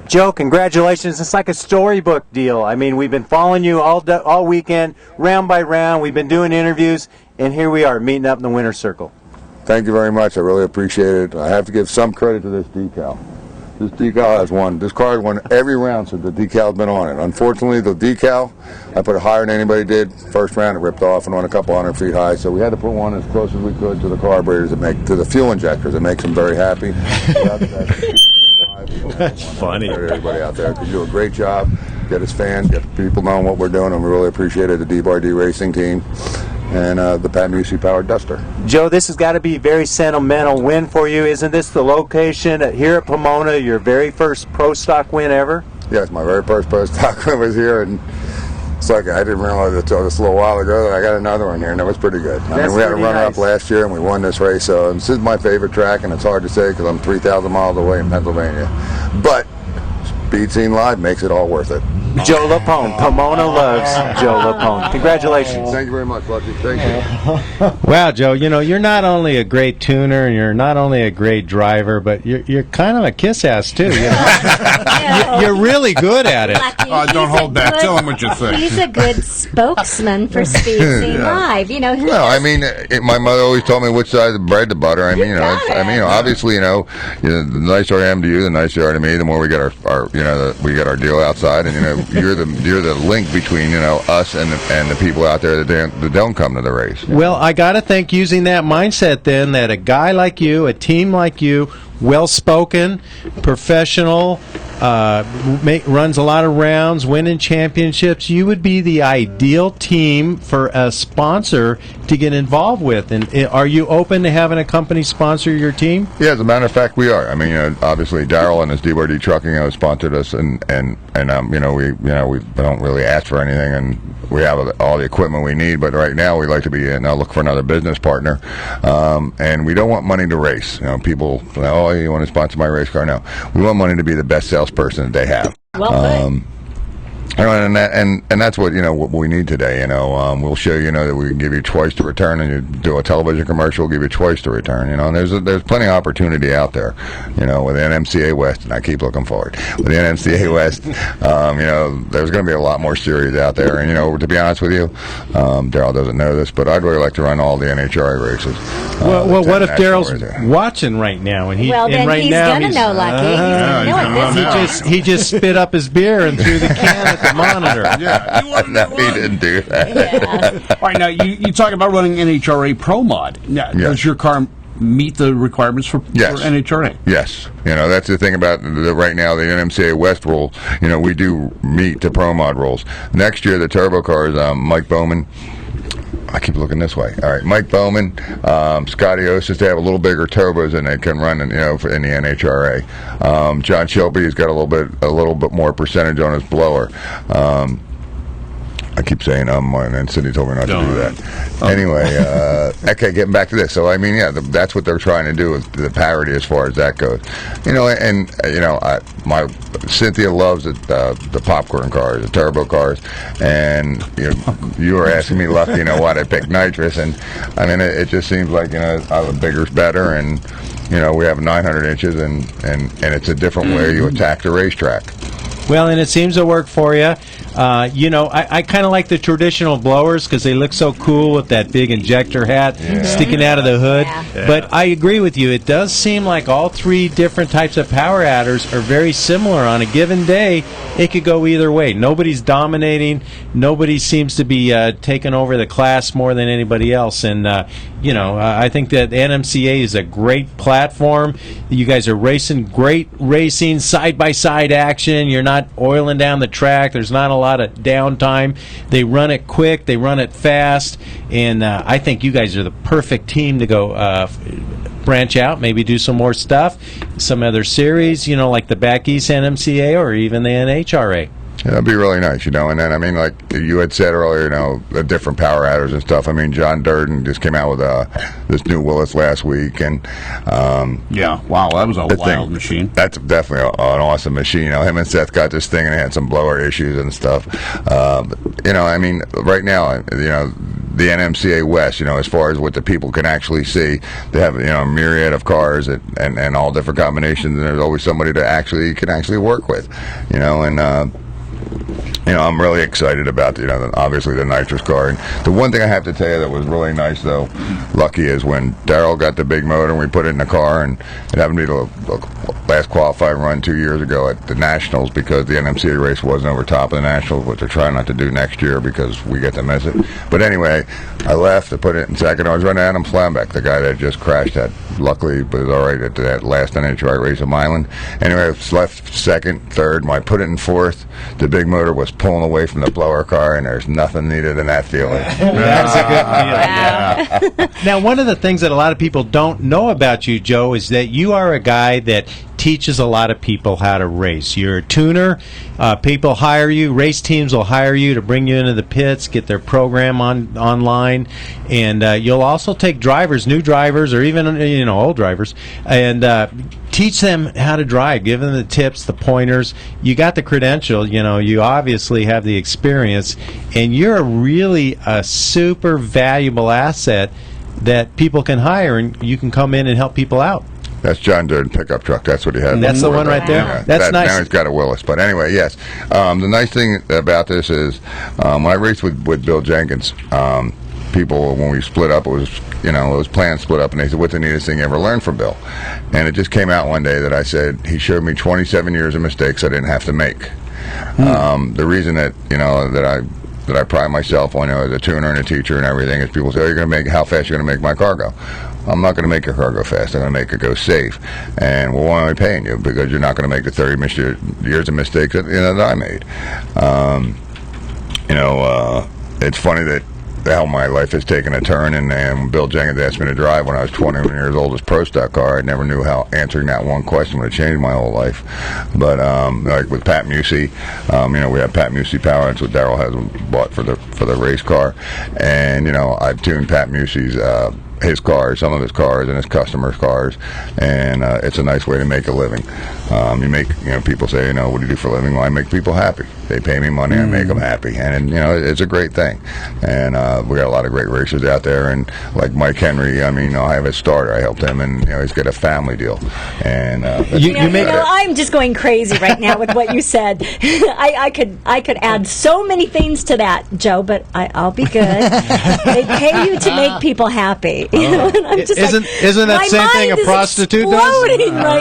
Joe, congratulations. It's like a storybook deal. I mean, we've been following you all weekend, round by round. We've been doing interviews, and here we are, meeting up in the winner's circle. Thank you very much. I really appreciate it. I have to give some credit to this decal. This decal has won. This car has won every round since the decal's been on it. Unfortunately, the decal, I put it higher than anybody did. First round, it ripped off and went a couple 100 feet high, so we had to put one as close as we could to the carburetors to the fuel injectors. It makes them very happy. That's funny. Everybody out there, you do a great job. Get us fans, get people knowing what we're doing, and we really appreciate it. The D-Bar-D Racing team and the Pat Musey powered Duster. Joe, this has got to be a very sentimental win for you. Isn't this the location here at Pomona, your very first pro stock win ever? Yes, my very first pro stock win was here, and It's like I didn't realize until just a little while ago that I got another one here, and that was pretty good. I mean, we had a runner-up last year, and we won this race, so this is my favorite track, and it's hard to say because I'm 3,000 miles away in Pennsylvania. But Speed Scene Live makes it all worth it. Joe Lapone. Pomona loves Joe Lapone. Congratulations. Thank you very much, Lucky. Thank you. Wow, Joe, you're not only a great tuner, and you're not only a great driver, but you're kind of a kiss-ass, too. You're really good at it. Don't hold back. Tell him what you think. He's a good spokesman for Speed Scene Live. Well, I mean, my mother always told me which side of the bread to butter. I mean, obviously, the nicer I am to you, the nicer you are to me. The more we get we get our deal outside, and you're the link between us and the people out there that don't come to the race. Well, I got to think using that mindset then that a guy like you, a team like you, well-spoken, professional, runs a lot of rounds, winning championships, you would be the ideal team for a sponsor to get involved with. And are you open to having a company sponsor your team? Yeah, as a matter of fact, we are. I mean, obviously, Darrell and his DBRD Trucking sponsored us, and we don't really ask for anything, and we have all the equipment we need. But right now, we'd like to be look for another business partner, and we don't want money to race. People, you want to sponsor my race car? No, we want money to be the best salesperson that they have. Well put. And that's what what we need today. We'll show you that we can give you choice to return, and you do a television commercial, we'll give you choice to return. And there's plenty of opportunity out there. With the NMCA West, and I keep looking forward. With the NMCA West, there's going to be a lot more series out there. And to be honest with you, Darrell doesn't know this, but I'd really like to run all the NHRA races. Well, what if Darrell's watching right now? And he's going to know, Lucky. He's going to know at this point. He just spit up his beer and threw the can at the monitor. Yeah, he didn't do that. Yeah. All right, now you talk about running NHRA Pro Mod. Now, does your car meet the requirements for NHRA? Yes. That's the thing about right now, the NMCA West rules. We do meet the Pro Mod rules. Next year, the turbo cars, Mike Bowman. I keep looking this way. All right, Mike Bowman, Scotty Osis, they have a little bigger turbos than they can run in the NHRA. John Shelby's got a little bit more percentage on his blower. I keep saying and Cindy told me not to do that. Anyway, okay, getting back to this. So, I mean, that's what they're trying to do with the parity as far as that goes. My Cynthia loves the popcorn cars, the turbo cars, and you were asking me, Lucky, why I picked nitrous, and I mean, it just seems like the bigger's better, and we have 900 inches, and it's a different way you attack the racetrack. Well, and it seems to work for you. I kind of like the traditional blowers because they look so cool with that big injector hat sticking out of the hood. Yeah. But I agree with you. It does seem like all three different types of power adders are very similar. On a given day, it could go either way. Nobody's dominating. Nobody seems to be taking over the class more than anybody else. And, I think that NMCA is a great platform. You guys are great racing, side-by-side action. You're not oiling down the track. There's not a lot of downtime. They run it quick. They run it fast. And I think you guys are the perfect team to go branch out, maybe do some more stuff, some other series, like the Back East NMCA or even the NHRA. Yeah, that'd be really nice, and then, I mean, like you had said earlier, the different power adders and stuff. I mean, John Durden just came out with this new Willis last week, and wow, that was a wild machine. That's definitely an awesome machine. Him and Seth got this thing, and they had some blower issues and stuff. I mean, right now, the NMCA West, as far as what the people can actually see, they have a myriad of cars and all different combinations, and there's always somebody to can actually work with, and. I'm really excited about obviously the nitrous car. And the one thing I have to tell you that was really nice, though, Lucky, is when Darrell got the big motor and we put it in the car, and it happened to be the last qualifying run 2 years ago at the Nationals, because the NMCA race wasn't over top of the Nationals, which they're trying not to do next year because we get to miss it. But anyway, I left to put it in second. I was running Adam Flambeck, the guy that just crashed that. Luckily, but it was all right at that last NHRA race at Milan. Anyway, I left second, third. When I put it in fourth, the big motor was pulling away from the blower car, and there's nothing neater than that feeling. That's a good feeling. Yeah. Now, one of the things that a lot of people don't know about you, Joe, is that you are a guy that teaches a lot of people how to race. You're a tuner. People hire you. Race teams will hire you to bring you into the pits, get their program online, and you'll also take drivers, new drivers, or even old drivers, and teach them how to drive. Give them the tips, the pointers. You got the credential. You obviously have the experience, and you're really a super valuable asset that people can hire, and you can come in and help people out. That's John Durden pickup truck. That's what he had. That's the one right there? Yeah. That's nice. Now he's got a Willis. But anyway, yes. The nice thing about this is when I raced with Bill Jenkins, people, when we split up, it was planned split up, and they said, what's the neatest thing you ever learned from Bill? And it just came out one day that I said, he showed me 27 years of mistakes I didn't have to make. The reason that, that I pride myself on, as a tuner and a teacher and everything, is people say, how fast are you going to make my car go? I'm not going to make your car go fast. I'm going to make it go safe. And why am I paying you? Because you're not going to make the 30 years of mistakes that I made. It's funny that how my life has taken a turn, and Bill Jenkins asked me to drive when I was 21 years old, his Pro Stock car. I never knew how answering that one question would have changed my whole life. But like with Pat Musey, we have Pat Musey Power. That's what Darrell has bought for the race car, and I've tuned Pat Musey's his cars, some of his cars, and his customers' cars, and it's a nice way to make a living. People say, what do you do for a living? Well, I make people happy. They pay me money, I make them happy, and it's a great thing. And we got a lot of great racers out there, and like Mike Henry, I have a starter. I helped him, and he's got a family deal. And I'm just going crazy right now with what you said. I could add so many things to that, Joe, but I'll be good. They pay you to make people happy. And I'm just isn't that same thing a prostitute does?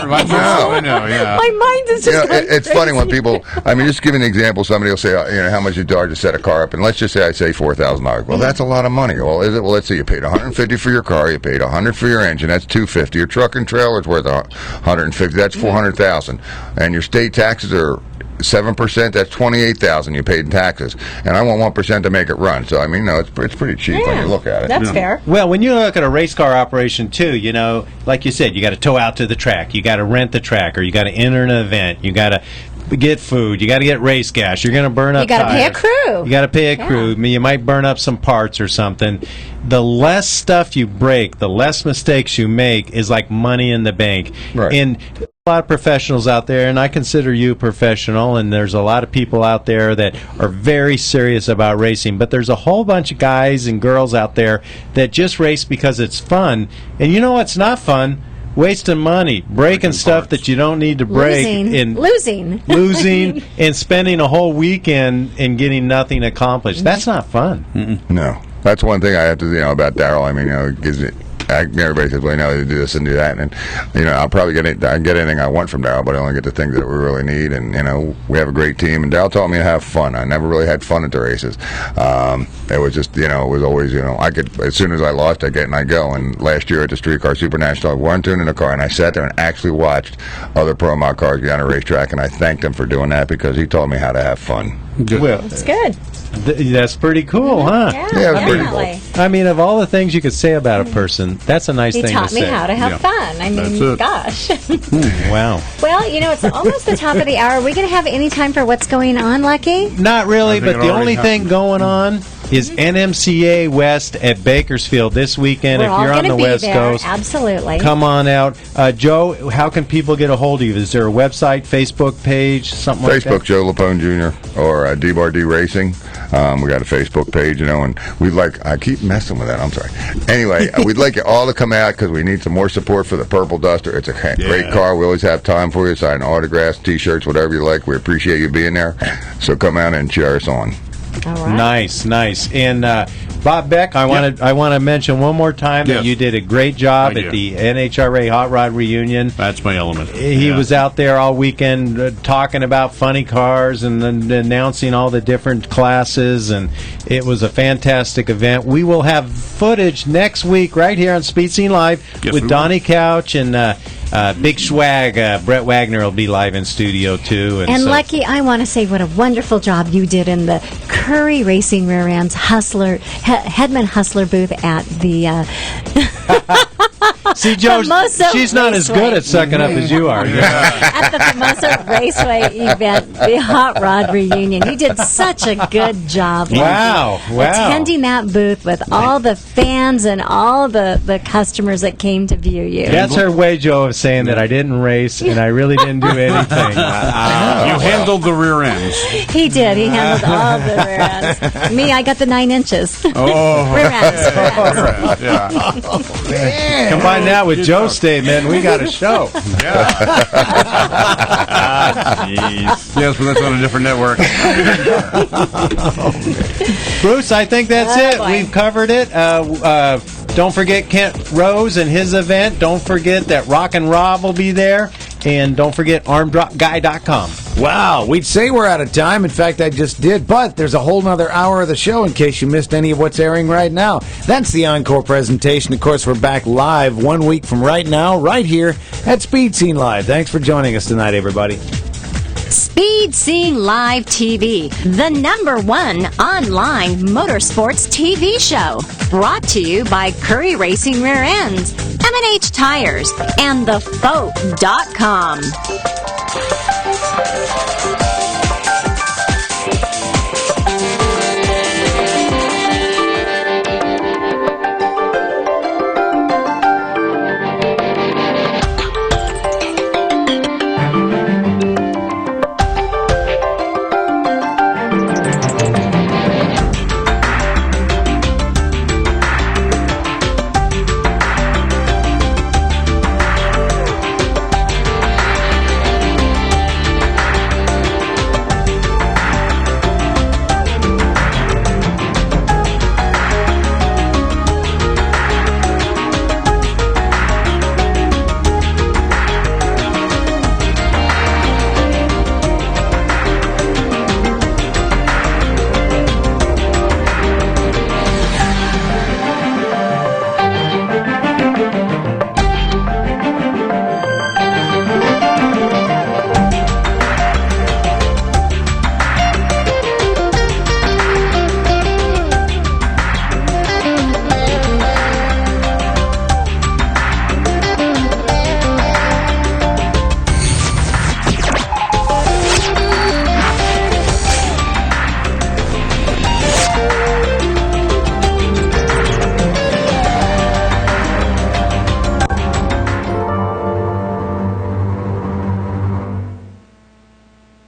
Right now. I know, yeah. My mind is just going it's crazy. funny when people, just give an example, somebody will say, how much you charge to set a car up, and let's just say I say $4,000. Well, that's a lot of money. Well, is it? Well, let's say you paid $150 for your car, you paid $100 for your engine, that's $250. Your truck and trailer's worth $150, that's $400,000. And your state taxes are 7%, that's $28,000 you paid in taxes, and I want 1% to make it run. So it's pretty cheap when you look at it. That's fair. Well, when you look at a race car operation too, like you said, you got to tow out to the track, you got to rent the track, or you got to enter an event, you got to get food, you got to get race gas, you're going to burn up. You got to pay a crew. You got to pay a crew. You might burn up some parts or something. The less stuff you break, the less mistakes you make, is like money in the bank. Right. And a lot of professionals out there, and I consider you professional, and there's a lot of people out there that are very serious about racing, but there's a whole bunch of guys and girls out there that just race because it's fun. And you know what's not fun? Wasting money, breaking stuff that you don't need to break, losing, and spending a whole weekend and getting nothing accomplished. That's not fun. No, that's one thing I have to about Darrell. Everybody says, well, they do this and do that, and I'll probably get anything I want from Darrell, but I only get the things that we really need. And we have a great team, and Darrell taught me to have fun. I never really had fun at the races. It was just it was always I could, as soon as I lost, I get and I go. And last year at the Streetcar Super National, I wasn't tuning the car, and I sat there and actually watched other pro mod cars get on a racetrack, and I thanked him for doing that because he taught me how to have fun. Well, that's good. That's pretty cool, huh? Yeah, it's pretty cool. Of all the things you could say about a person, that's a nice thing to say. He taught me how to have fun. Gosh. Wow. Well, it's almost the top of the hour. Are we going to have any time for what's going on, Lucky? Not really, but the only thing going on is NMCA West at Bakersfield this weekend. We're If all you're on the be West there. Coast, Absolutely. come on out. Joe, how can people get a hold of you? Is there a website, Facebook page, something like that? Facebook, Joe Lapone Jr. or D-Bar-D Racing. We got a Facebook page, and we'd like, I keep messing with that, I'm sorry. Anyway, we'd like you all to come out because we need some more support for the Purple Duster. It's a great car. We always have time for you. Sign autographs, T-shirts, whatever you like. We appreciate you being there. So come out and cheer us on. All right. Nice. And Bob Beck, I want to mention one more time that you did a great job at the NHRA Hot Rod Reunion. That's my element. He was out there all weekend talking about funny cars and then announcing all the different classes, and it was a fantastic event. We will have footage next week right here on Speed Scene Live with Donnie Couch and Big Swag. Brett Wagner will be live in studio too. And Lucky, I want to say what a wonderful job you did in the Curry Racing Rear Ends Hedman Hustler booth at the See, Joe, Famoso she's not as Raceway. good at sucking up as you are. At the Famoso Raceway event, the Hot Rod Reunion. You did such a good job. Wow. Attending that booth with all the fans and all the customers that came to view you. That's her way, Joe, of saying that I didn't race and I really didn't do anything. You handled the rear ends. He did. He handled all the rear ends. Me, I got the 9 inches. Oh. Rear ends. Yeah. Combine that with Joe's statement, we got a show. Yes, but that's on a different network. Bruce, I think that's it. boy. We've covered it. Don't forget Kent Rose and his event. Don't forget that Rock and Rob will be there. And don't forget armdropguy.com. Wow, we'd say we're out of time. In fact, I just did. But there's a whole nother hour of the show in case you missed any of what's airing right now. That's the encore presentation. Of course, we're back live 1 week from right now, right here at Speed Scene Live. Thanks for joining us tonight, everybody. Speed Scene Live TV, the #1 online motorsports TV show. Brought to you by Curry Racing Rear Ends, M&H Tires, and thefaux.com.